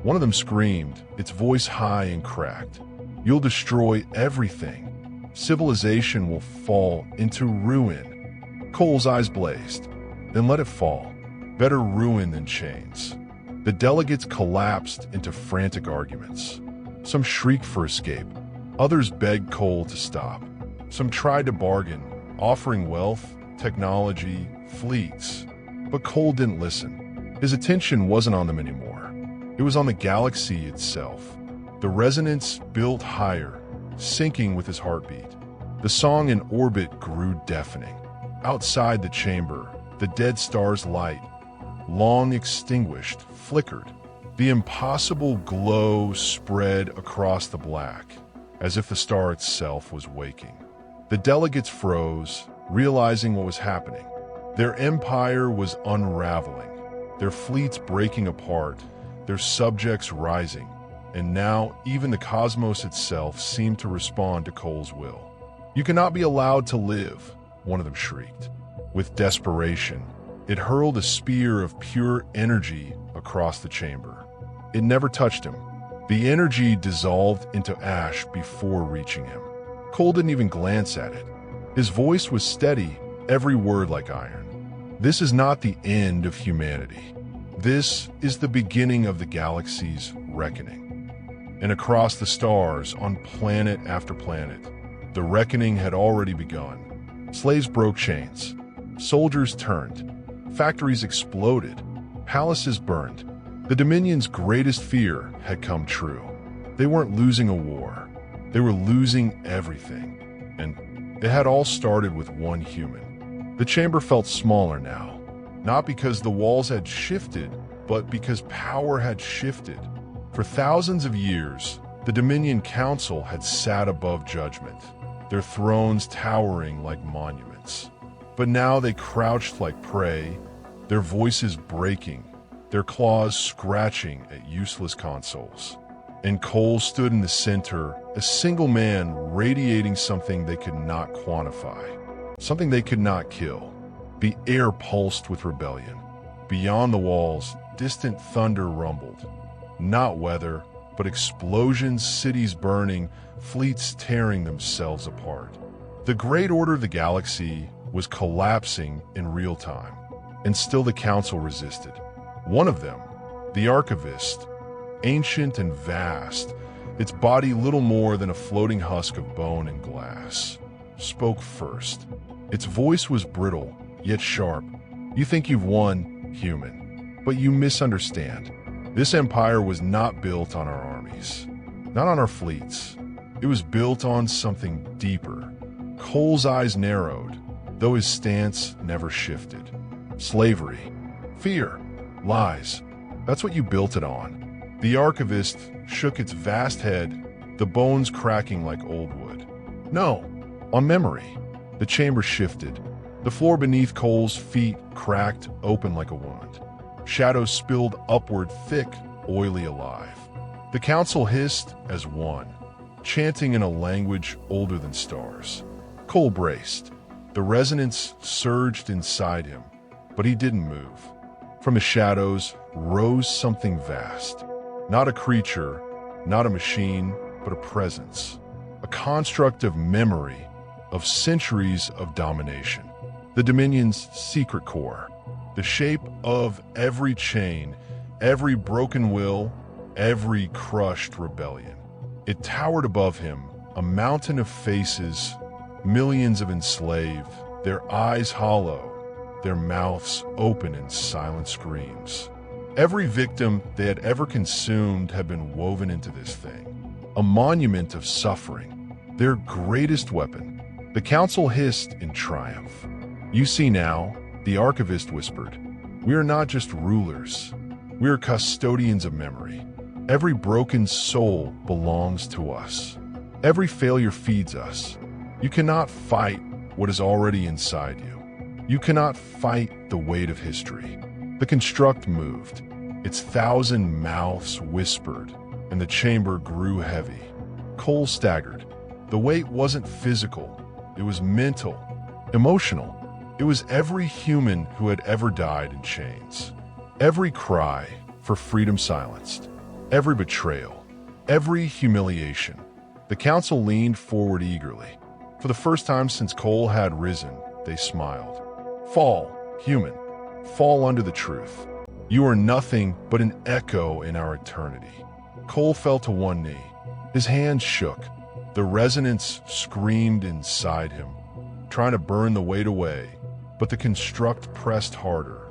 One of them screamed, its voice high and cracked. You'll destroy everything. Civilization will fall into ruin. Cole's eyes blazed. Then let it fall. Better ruin than chains. The delegates collapsed into frantic arguments. Some shrieked for escape. Others begged Cole to stop. Some tried to bargain, offering wealth, technology, fleets. But Cole didn't listen. His attention wasn't on them anymore. It was on the galaxy itself. The resonance built higher, syncing with his heartbeat. The song in orbit grew deafening. Outside the chamber, the dead star's light, long extinguished, flickered. The impossible glow spread across the black, as if the star itself was waking. The delegates froze, realizing what was happening. Their empire was unraveling, their fleets breaking apart, their subjects rising, and now even the cosmos itself seemed to respond to Cole's will. You cannot be allowed to live, one of them shrieked. With desperation, it hurled a spear of pure energy across the chamber. It never touched him. The energy dissolved into ash before reaching him. Cole didn't even glance at it. His voice was steady, every word like iron. This is not the end of humanity. This is the beginning of the galaxy's reckoning. And across the stars, on planet after planet, the reckoning had already begun. Slaves broke chains. Soldiers turned. Factories exploded. Palaces burned. The Dominion's greatest fear had come true. They weren't losing a war. They were losing everything. And it had all started with one human. The chamber felt smaller now, not because the walls had shifted, but because power had shifted. For thousands of years, the Dominion Council had sat above judgment, their thrones towering like monuments. But now they crouched like prey, their voices breaking, their claws scratching at useless consoles. And Cole stood in the center, a single man radiating something they could not quantify, something they could not kill. The air pulsed with rebellion. Beyond the walls, distant thunder rumbled. Not weather, but explosions, cities burning, fleets tearing themselves apart. The great order of the galaxy was collapsing in real time, and still the council resisted. One of them, the archivist, ancient and vast, its body little more than a floating husk of bone and glass, spoke first. Its voice was brittle, yet sharp. You think you've won, human, but you misunderstand. This empire was not built on our armies, not on our fleets. It was built on something deeper. Cole's eyes narrowed, though his stance never shifted. Slavery, fear, lies. That's what you built it on. The archivist shook its vast head, the bones cracking like old wood. No, on memory. The chamber shifted. The floor beneath Cole's feet cracked open like a wound. Shadows spilled upward, thick, oily, alive. The council hissed as one, chanting in a language older than stars. Cole braced. The resonance surged inside him, but he didn't move. From the shadows rose something vast. Not a creature, not a machine, but a presence. A construct of memory, of centuries of domination. The Dominion's secret core, the shape of every chain, every broken will, every crushed rebellion. It towered above him, a mountain of faces, millions of enslaved, their eyes hollow, their mouths open in silent screams. Every victim they had ever consumed had been woven into this thing, a monument of suffering, their greatest weapon. The council hissed in triumph. "You see now," the archivist whispered, "we are not just rulers. We are custodians of memory. Every broken soul belongs to us. Every failure feeds us. You cannot fight what is already inside you. You cannot fight the weight of history." The construct moved. Its 1,000 mouths whispered, and the chamber grew heavy. Cole staggered. The weight wasn't physical. It was mental, emotional. It was every human who had ever died in chains. Every cry for freedom silenced. Every betrayal. Every humiliation. The council leaned forward eagerly. For the first time since Cole had risen, they smiled. "Fall, human. Fall under the truth. You are nothing but an echo in our eternity." Cole fell to one knee. His hands shook. The resonance screamed inside him, trying to burn the weight away, but the construct pressed harder.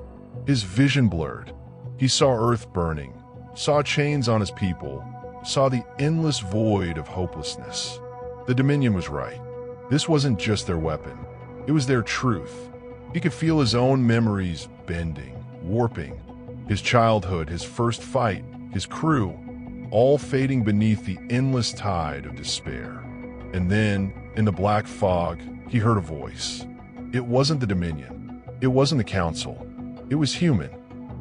His vision blurred. He saw Earth burning, saw chains on his people, saw the endless void of hopelessness. The Dominion was right. This wasn't just their weapon. It was their truth. He could feel his own memories bending, warping. His childhood, his first fight, his crew, all fading beneath the endless tide of despair. And then, in the black fog, he heard a voice. It wasn't the Dominion. It wasn't the Council. It was human.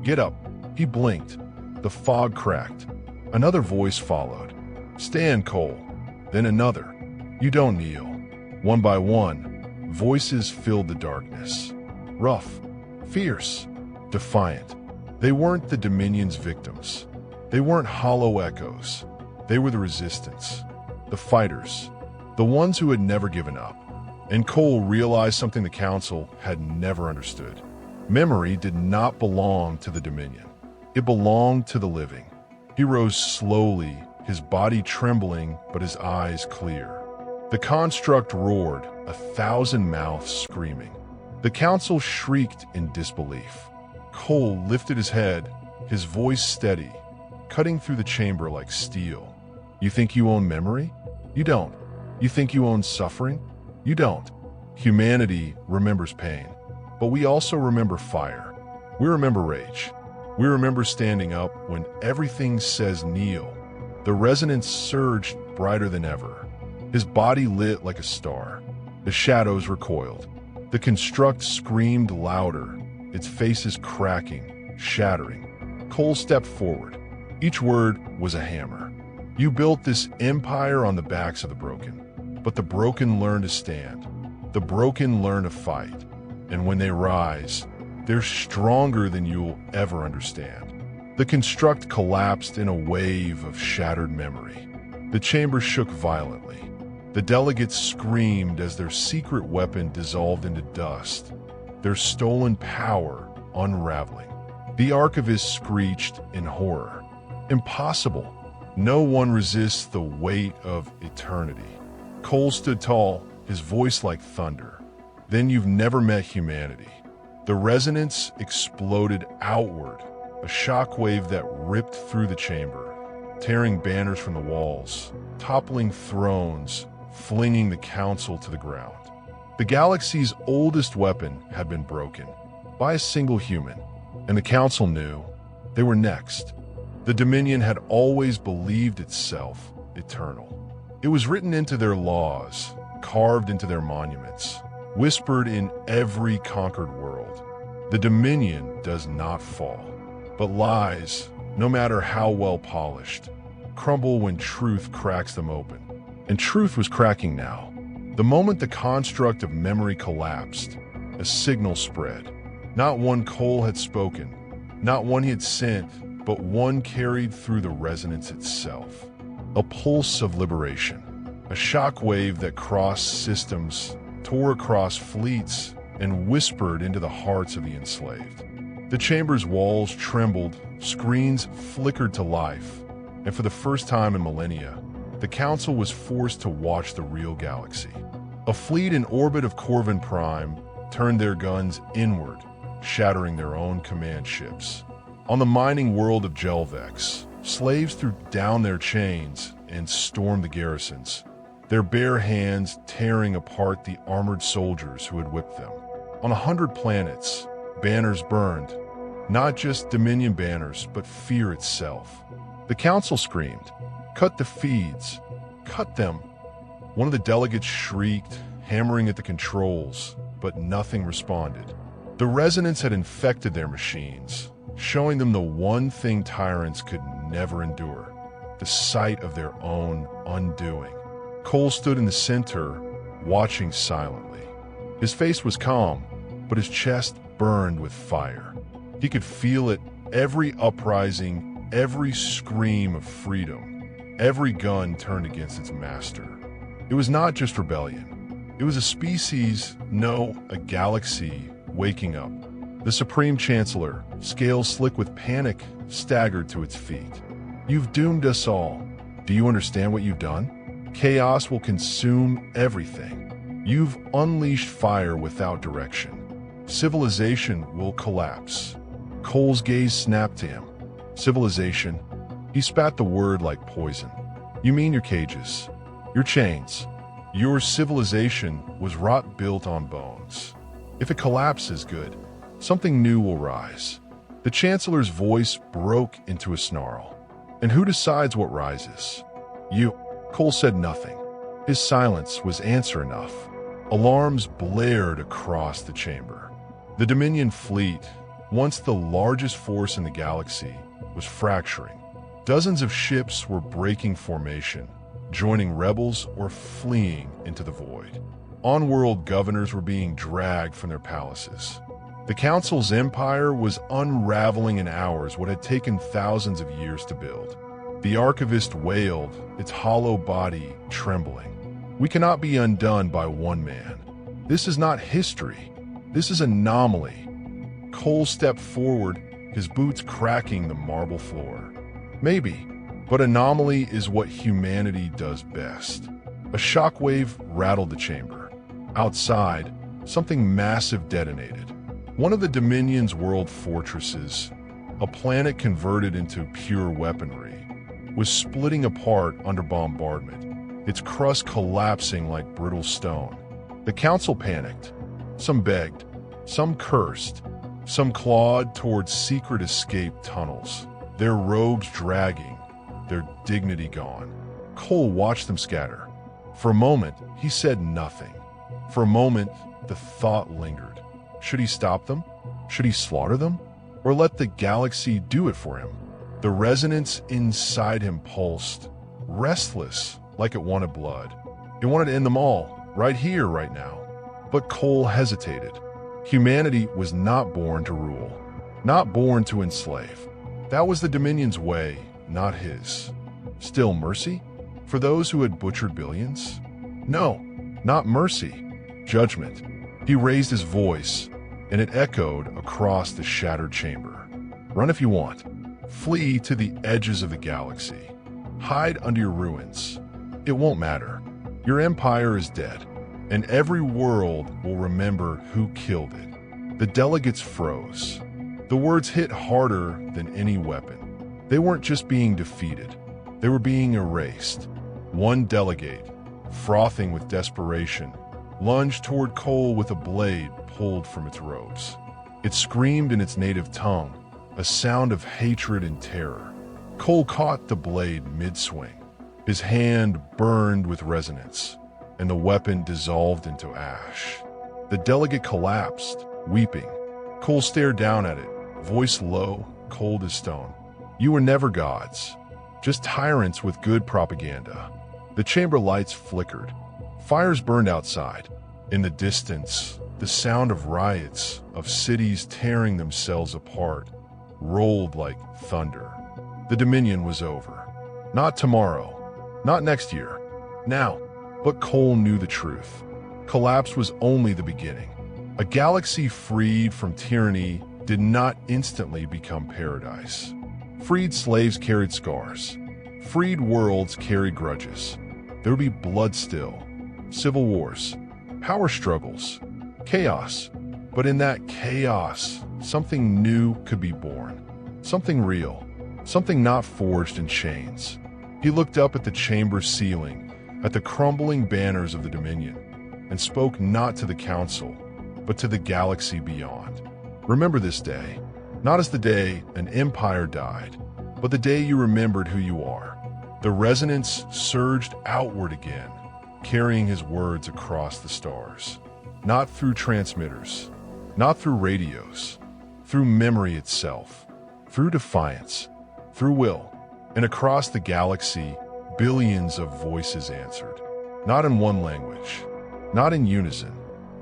"Get up." He blinked. The fog cracked. Another voice followed. "Stand, Cole." Then another. "You don't kneel." One by one, voices filled the darkness. Rough, fierce, defiant. They weren't the Dominion's victims. They weren't hollow echoes. They were the resistance. The fighters. The ones who had never given up. And Cole realized something the Council had never understood. Memory did not belong to the Dominion. It belonged to the living. He rose slowly, his body trembling, but his eyes clear. The construct roared, 1,000 mouths screaming. The Council shrieked in disbelief. Cole lifted his head, his voice steady, cutting through the chamber like steel. "You think you own memory? You don't. You think you own suffering? You don't. Humanity remembers pain, but we also remember fire. We remember rage. We remember standing up when everything says kneel." The resonance surged brighter than ever. His body lit like a star. The shadows recoiled. The construct screamed louder, its faces cracking, shattering. Cole stepped forward. Each word was a hammer. "You built this empire on the backs of the broken, but the broken learn to stand. The broken learn to fight. And when they rise, they're stronger than you'll ever understand." The construct collapsed in a wave of shattered memory. The chamber shook violently. The delegates screamed as their secret weapon dissolved into dust, their stolen power unraveling. The archivist screeched in horror. "Impossible. No one resists the weight of eternity." Cole stood tall, his voice like thunder. "Then you've never met humanity." The resonance exploded outward, a shockwave that ripped through the chamber, tearing banners from the walls, toppling thrones, flinging the Council to the ground. The galaxy's oldest weapon had been broken by a single human, and the Council knew they were next. The Dominion had always believed itself eternal. It was written into their laws, carved into their monuments, whispered in every conquered world. The Dominion does not fall, but lies, no matter how well polished, crumble when truth cracks them open. And truth was cracking now. The moment the construct of memory collapsed, a signal spread. Not one Cole had spoken, not one he had sent, but one carried through the resonance itself. A pulse of liberation, a shock wave that crossed systems, tore across fleets, and whispered into the hearts of the enslaved. The chamber's walls trembled, screens flickered to life, and for the first time in millennia, the Council was forced to watch the real galaxy. A fleet in orbit of Corvin Prime turned their guns inward, shattering their own command ships. On the mining world of Gelvex, slaves threw down their chains and stormed the garrisons, their bare hands tearing apart the armored soldiers who had whipped them. On 100 planets, banners burned, not just Dominion banners, but fear itself. The Council screamed, "Cut the feeds! Cut them!" One of the delegates shrieked, hammering at the controls, but nothing responded. The resonance had infected their machines, showing them the one thing tyrants could never endure, the sight of their own undoing. Cole stood in the center, watching silently. His face was calm, but his chest burned with fire. He could feel it, every uprising, every scream of freedom, every gun turned against its master. It was not just rebellion. It was a species, no, a galaxy, waking up. The Supreme Chancellor, scales slick with panic, staggered to its feet. "You've doomed us all. Do you understand what you've done? Chaos will consume everything. You've unleashed fire without direction. Civilization will collapse." Cole's gaze snapped to him. Civilization? He spat the word like poison. "You mean your cages, your chains? Your civilization was rot built on bones. If it collapses, good. Something new will rise." The Chancellor's voice broke into a snarl. "And who decides what rises?" "You." Cole said nothing. His silence was answer enough. Alarms blared across the chamber. The Dominion fleet, once the largest force in the galaxy, was fracturing. Dozens of ships were breaking formation, joining rebels or fleeing into the void. On-world governors were being dragged from their palaces. The Council's empire was unraveling in hours what had taken thousands of years to build. The archivist wailed, its hollow body trembling. "We cannot be undone by one man. This is not history. This is anomaly." Cole stepped forward, his boots cracking the marble floor. "Maybe, but anomaly is what humanity does best." A shockwave rattled the chamber. Outside, something massive detonated. One of the Dominion's world fortresses, a planet converted into pure weaponry, was splitting apart under bombardment, its crust collapsing like brittle stone. The Council panicked. Some begged, some cursed, some clawed towards secret escape tunnels, their robes dragging, their dignity gone. Cole watched them scatter. For a moment, he said nothing. For a moment, the thought lingered. Should he stop them? Should he slaughter them? Or let the galaxy do it for him? The resonance inside him pulsed, restless, like it wanted blood. It wanted to end them all, right here, right now. But Cole hesitated. Humanity was not born to rule, not born to enslave. That was the Dominion's way, not his. Still mercy? For those who had butchered billions? No, not mercy. Judgment. He raised his voice, and it echoed across the shattered chamber. Run if you want. Flee to the edges of the galaxy. Hide under your ruins. It won't matter. Your empire is dead, and every world will remember who killed it. The delegates froze. The words hit harder than any weapon. They weren't just being defeated. They were being erased. One delegate, frothing with desperation, lunged toward Cole with a blade pulled from its robes. It screamed in its native tongue, a sound of hatred and terror. Cole caught the blade mid-swing. His hand burned with resonance, and the weapon dissolved into ash. The delegate collapsed, weeping. Cole stared down at it, voice low, cold as stone. You were never gods, just tyrants with good propaganda. The chamber lights flickered. Fires burned outside. In the distance, the sound of riots, of cities tearing themselves apart, rolled like thunder. The Dominion was over. Not tomorrow, not next year, now. But Cole knew the truth. Collapse was only the beginning. A galaxy freed from tyranny did not instantly become paradise. Freed slaves carried scars. Freed worlds carried grudges. There would be blood still, civil wars, power struggles, chaos. But in that chaos, something new could be born. Something real. Something not forged in chains. He looked up at the chamber's ceiling, at the crumbling banners of the Dominion, and spoke not to the Council, but to the galaxy beyond. Remember this day, not as the day an empire died, but the day you remembered who you are. The resonance surged outward again, carrying his words across the stars. Not through transmitters, not through radios, through memory itself, through defiance, through will. And across the galaxy, billions of voices answered. Not in one language, not in unison,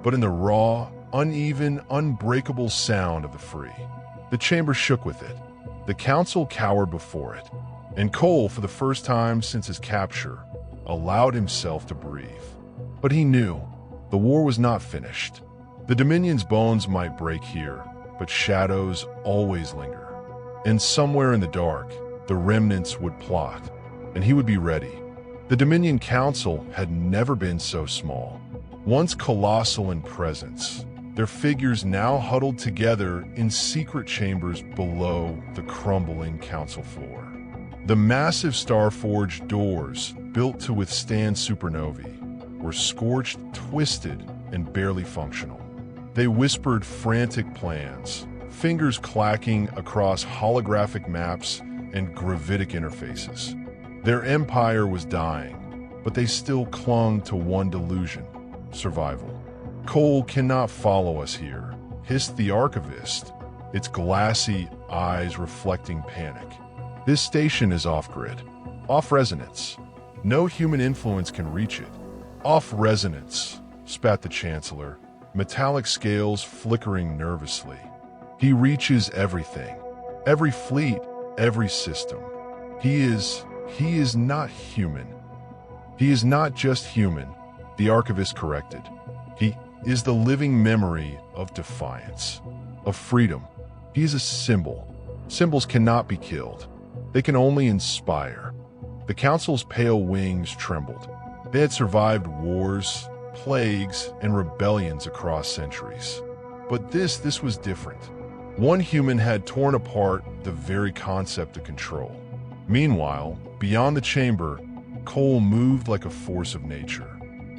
but in the raw, uneven, unbreakable sound of the free. The chamber shook with it. The council cowered before it. And Cole, for the first time since his capture, allowed himself to breathe. But he knew the war was not finished. The Dominion's bones might break here, but shadows always linger. And somewhere in the dark, the remnants would plot, and he would be ready. The Dominion Council had never been so small. Once colossal in presence, their figures now huddled together in secret chambers below the crumbling council floor. The massive star-forged doors, built to withstand supernovae, were scorched, twisted, and barely functional. They whispered frantic plans, fingers clacking across holographic maps and gravitic interfaces. Their empire was dying, but they still clung to one delusion: survival. Cole cannot follow us here, hissed the archivist, its glassy eyes reflecting panic. This station is off-grid, off-resonance. No human influence can reach it. Off-resonance, spat the Chancellor, metallic scales flickering nervously. He reaches everything, every fleet, every system. He is not human. He is not just human, the archivist corrected. He is the living memory of defiance, of freedom. He is a symbol. Symbols cannot be killed. They can only inspire. The Council's pale wings trembled. They had survived wars, plagues, and rebellions across centuries. But this was different. One human had torn apart the very concept of control. Meanwhile, beyond the chamber, Cole moved like a force of nature.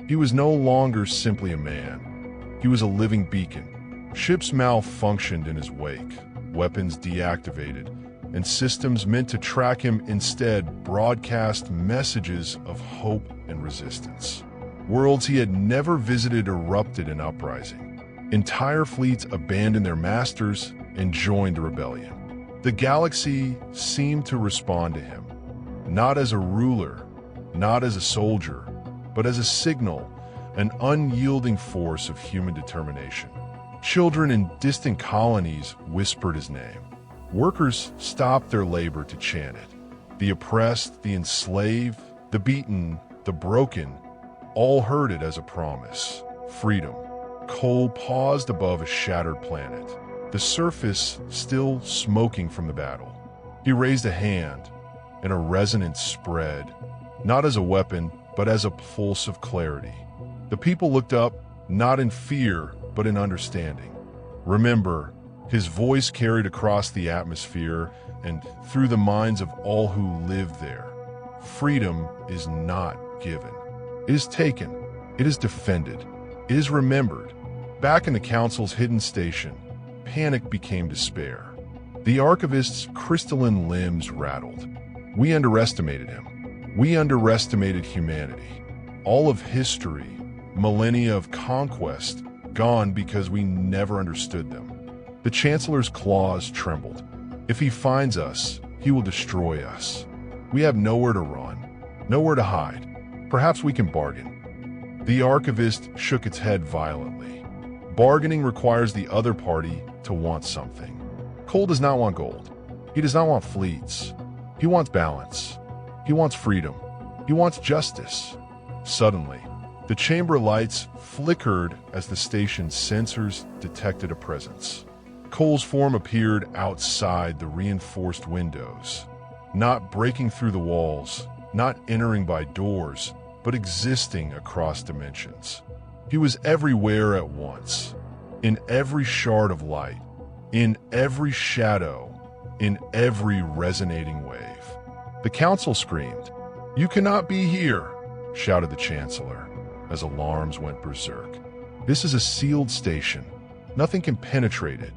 He was no longer simply a man. He was a living beacon. Ships malfunctioned in his wake, weapons deactivated, and systems meant to track him instead broadcast messages of hope and resistance. Worlds he had never visited erupted in uprising. Entire fleets abandoned their masters and joined the rebellion. The galaxy seemed to respond to him, not as a ruler, not as a soldier, but as a signal, an unyielding force of human determination. Children in distant colonies whispered his name. Workers stopped their labor to chant it. The oppressed, the enslaved, the beaten, the broken, all heard it as a promise. Freedom. Cole paused above a shattered planet, the surface still smoking from the battle. He raised a hand, and a resonance spread, not as a weapon, but as a pulse of clarity. The people looked up, not in fear, but in understanding. Remember, his voice carried across the atmosphere and through the minds of all who lived there. Freedom is not given. It is taken. It is defended. It is remembered. Back in the Council's hidden station, panic became despair. The archivist's crystalline limbs rattled. We underestimated him. We underestimated humanity. All of history, millennia of conquest, gone because we never understood them. The Chancellor's claws trembled. If he finds us, he will destroy us. We have nowhere to run, nowhere to hide. Perhaps we can bargain. The archivist shook its head violently. Bargaining requires the other party to want something. Cole does not want gold. He does not want fleets. He wants balance. He wants freedom. He wants justice. Suddenly, The chamber lights flickered as the station's sensors detected a presence. Cole's form appeared outside the reinforced windows, not breaking through the walls, not entering by doors, but existing across dimensions. He was everywhere at once, in every shard of light, in every shadow, in every resonating wave. The council screamed, "You cannot be here," shouted the Chancellor, as alarms went berserk. "This is a sealed station. Nothing can penetrate it."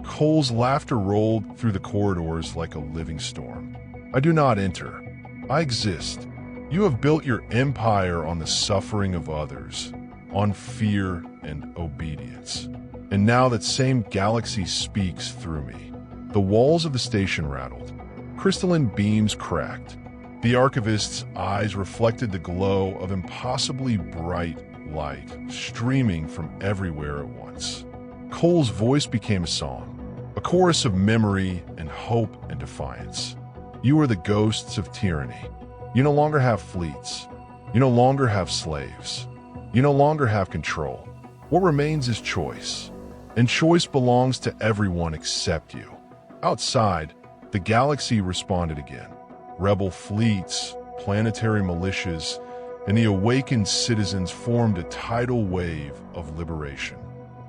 Cole's laughter rolled through the corridors like a living storm. "I do not enter. I exist. You have built your empire on the suffering of others, on fear and obedience. And now that same galaxy speaks through me." The walls of the station rattled. Crystalline beams cracked. The archivist's eyes reflected the glow of impossibly bright light streaming from everywhere at once. Cole's voice became a song, a chorus of memory and hope and defiance. "You are the ghosts of tyranny. You no longer have fleets. You no longer have slaves. You no longer have control. What remains is choice. And choice belongs to everyone except you." Outside, the galaxy responded again. Rebel fleets, planetary militias, and the awakened citizens formed a tidal wave of liberation.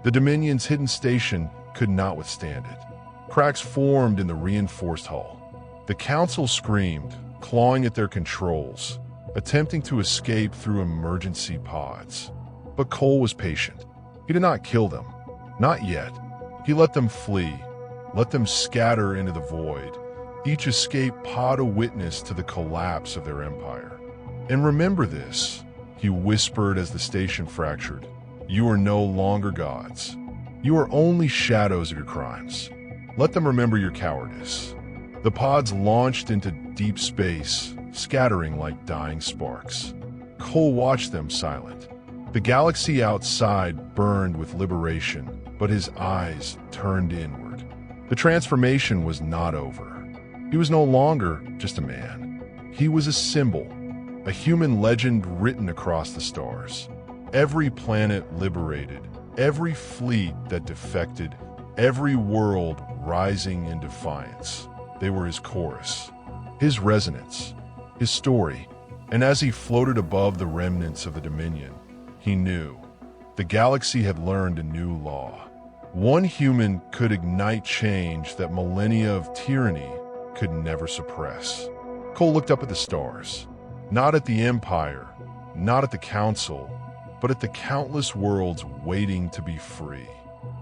The Dominion's hidden station could not withstand it. Cracks formed in the reinforced hull. The Council screamed, clawing at their controls, attempting to escape through emergency pods. But Cole was patient. He did not kill them. Not yet. He let them flee, let them scatter into the void, each escape pod a witness to the collapse of their empire. "And remember this," he whispered as the station fractured. "You are no longer gods. You are only shadows of your crimes. Let them remember your cowardice." The pods launched into deep space, scattering like dying sparks. Cole watched them silent. The galaxy outside burned with liberation, but his eyes turned inward. The transformation was not over. He was no longer just a man. He was a symbol, a human legend written across the stars. Every planet liberated, every fleet that defected, every world rising in defiance. They were his chorus, his resonance, his story. And as he floated above the remnants of the Dominion, he knew the galaxy had learned a new law. One human could ignite change that millennia of tyranny could never suppress. Cole looked up at the stars, not at the Empire, not at the Council, but at the countless worlds waiting to be free.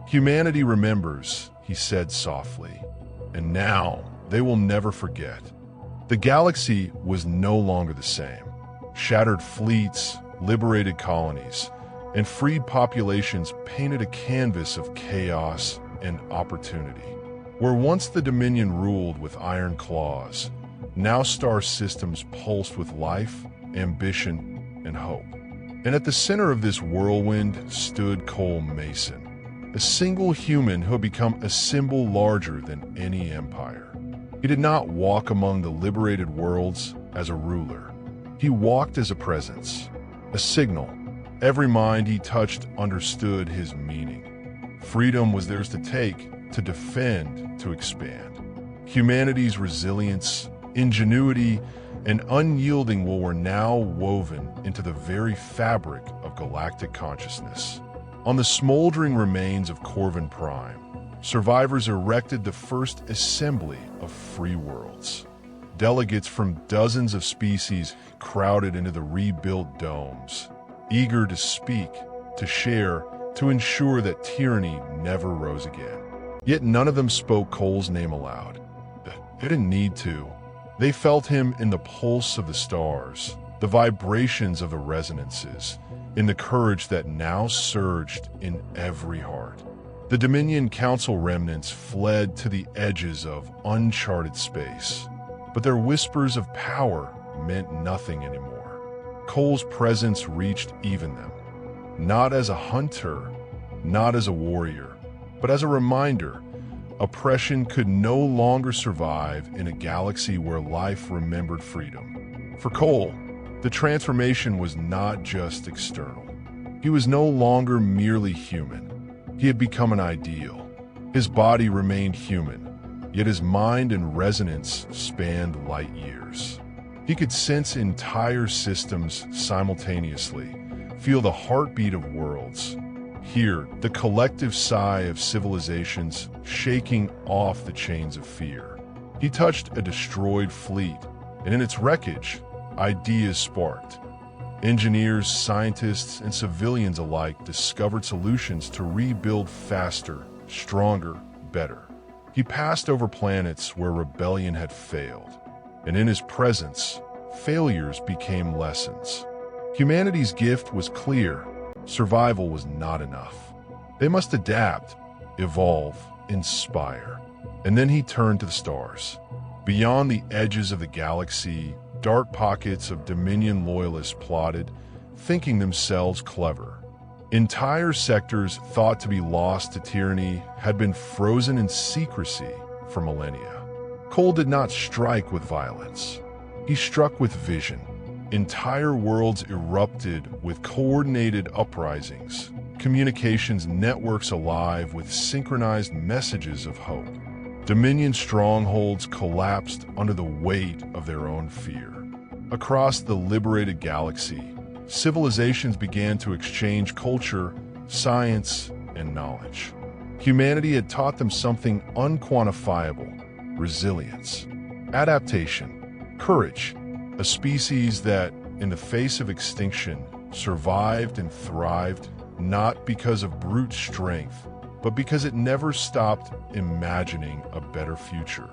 "Humanity remembers," he said softly, "and now they will never forget." The galaxy was no longer the same. Shattered fleets, liberated colonies, and freed populations painted a canvas of chaos and opportunity. Where once the Dominion ruled with iron claws, now star systems pulsed with life, ambition, and hope. And at the center of this whirlwind stood Cole Mason, a single human who had become a symbol larger than any empire. He did not walk among the liberated worlds as a ruler. He walked as a presence, a signal. Every mind he touched understood his meaning. Freedom was theirs to take, to defend, to expand. Humanity's resilience, ingenuity, and unyielding will were now woven into the very fabric of galactic consciousness. On the smoldering remains of Corvin Prime, survivors erected the first assembly of free worlds. Delegates from dozens of species crowded into the rebuilt domes, eager to speak, to share, to ensure that tyranny never rose again. Yet none of them spoke Cole's name aloud. They didn't need to. They felt him in the pulse of the stars, the vibrations of the resonances, in the courage that now surged in every heart. The Dominion Council remnants fled to the edges of uncharted space, but their whispers of power meant nothing anymore. Cole's presence reached even them, not as a hunter, not as a warrior, but as a reminder. Oppression could no longer survive in a galaxy where life remembered freedom. For Cole, The transformation was not just external. He was no longer merely human. He had become an ideal. His body remained human, yet his mind and resonance spanned light years. He could sense entire systems simultaneously, feel the heartbeat of worlds, hear the collective sigh of civilizations shaking off the chains of fear. He touched a destroyed fleet, and in its wreckage, ideas sparked. Engineers, scientists, and civilians alike discovered solutions to rebuild faster, stronger, better. He passed over planets where rebellion had failed, and in his presence, failures became lessons. Humanity's gift was clear: survival was not enough. They must adapt, evolve, inspire. And then he turned to the stars. Beyond the edges of the galaxy, dark pockets of Dominion loyalists plotted, thinking themselves clever. Entire sectors thought to be lost to tyranny had been frozen in secrecy for millennia. Cole did not strike with violence. He struck with vision. Entire worlds erupted with coordinated uprisings, communications networks alive with synchronized messages of hope. Dominion strongholds collapsed under the weight of their own fear. Across the liberated galaxy, civilizations began to exchange culture, science, and knowledge. Humanity had taught them something unquantifiable: resilience, adaptation, courage, a species that, in the face of extinction, survived and thrived not because of brute strength, but because it never stopped imagining a better future.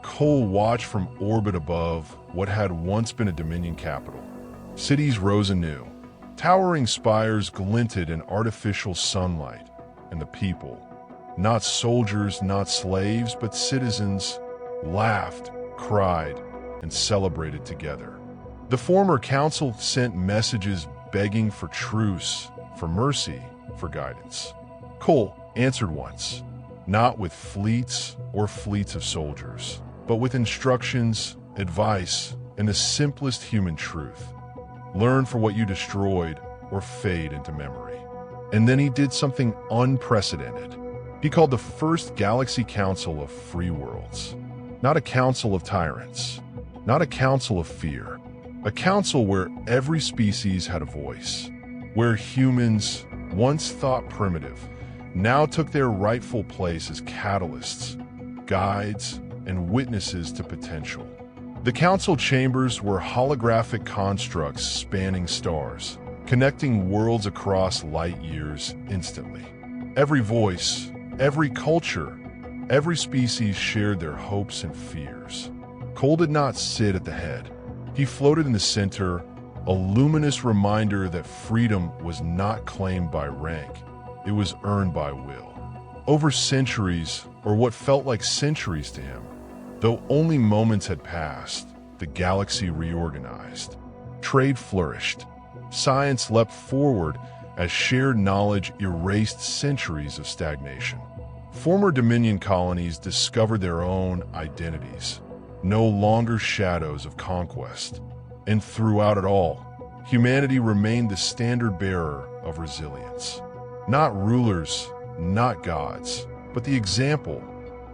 Cole watched from orbit above what had once been a Dominion capital. Cities rose anew. Towering spires glinted in artificial sunlight, and the people, not soldiers, not slaves, but citizens, laughed, cried, and celebrated together. The former council sent messages begging for truce, for mercy, for guidance. Cole answered once, not with fleets or fleets of soldiers, but with instructions, advice, and the simplest human truth: learn for what you destroyed or fade into memory. And then he did something unprecedented. He called the first Galaxy Council of Free Worlds. Not a council of tyrants, not a council of fear, a council where every species had a voice, where humans, once thought primitive, now took their rightful place as catalysts, guides, and witnesses to potential. The council chambers were holographic constructs spanning stars, connecting worlds across light years instantly. Every voice, every culture, every species shared their hopes and fears. Cole did not sit at the head. He floated in the center, a luminous reminder that freedom was not claimed by rank. It was earned by will. Over centuries, or what felt like centuries to him, though only moments had passed, the galaxy reorganized. Trade flourished. Science leapt forward as shared knowledge erased centuries of stagnation. Former Dominion colonies discovered their own identities, no longer shadows of conquest. And throughout it all, humanity remained the standard bearer of resilience. Not rulers, not gods, but the example: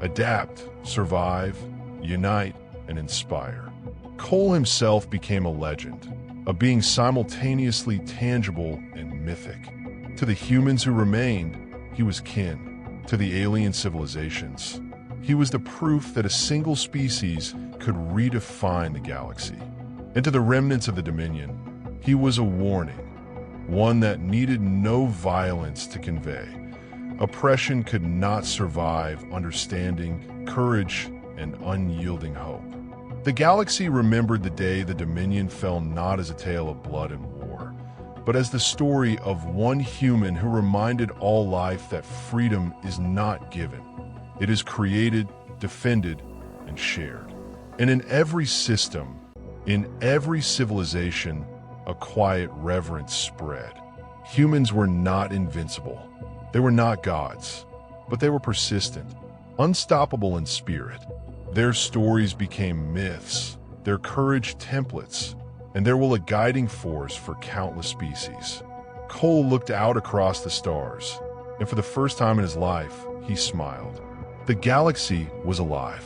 adapt, survive, unite, and inspire. Cole himself became a legend, a being simultaneously tangible and mythic. To the humans who remained, he was kin. To the alien civilizations, he was the proof that a single species could redefine the galaxy. And to the remnants of the Dominion, he was a warning, one that needed no violence to convey. Oppression could not survive understanding, courage, and unyielding hope. The galaxy remembered the day the Dominion fell not as a tale of blood and war, but as the story of one human who reminded all life that freedom is not given. It is created, defended, and shared. And in every system, in every civilization, a quiet reverence spread. Humans were not invincible. They were not gods, but they were persistent, unstoppable in spirit. Their stories became myths, their courage templates, and there will a guiding force for countless species. Cole looked out across the stars, and for the first time in his life, he smiled. The galaxy was alive,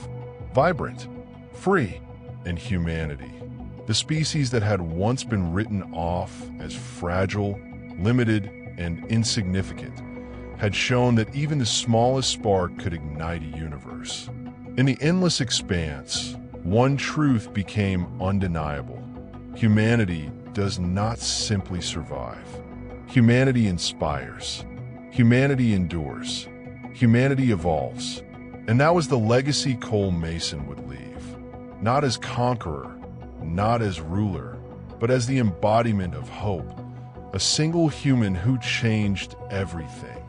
vibrant, free, and humanity, the species that had once been written off as fragile, limited, and insignificant, had shown that even the smallest spark could ignite a universe. In the endless expanse, one truth became undeniable. Humanity does not simply survive. Humanity inspires. Humanity endures. Humanity evolves. And that was the legacy Cole Mason would leave. Not as conqueror, not as ruler, but as the embodiment of hope. A single human who changed everything.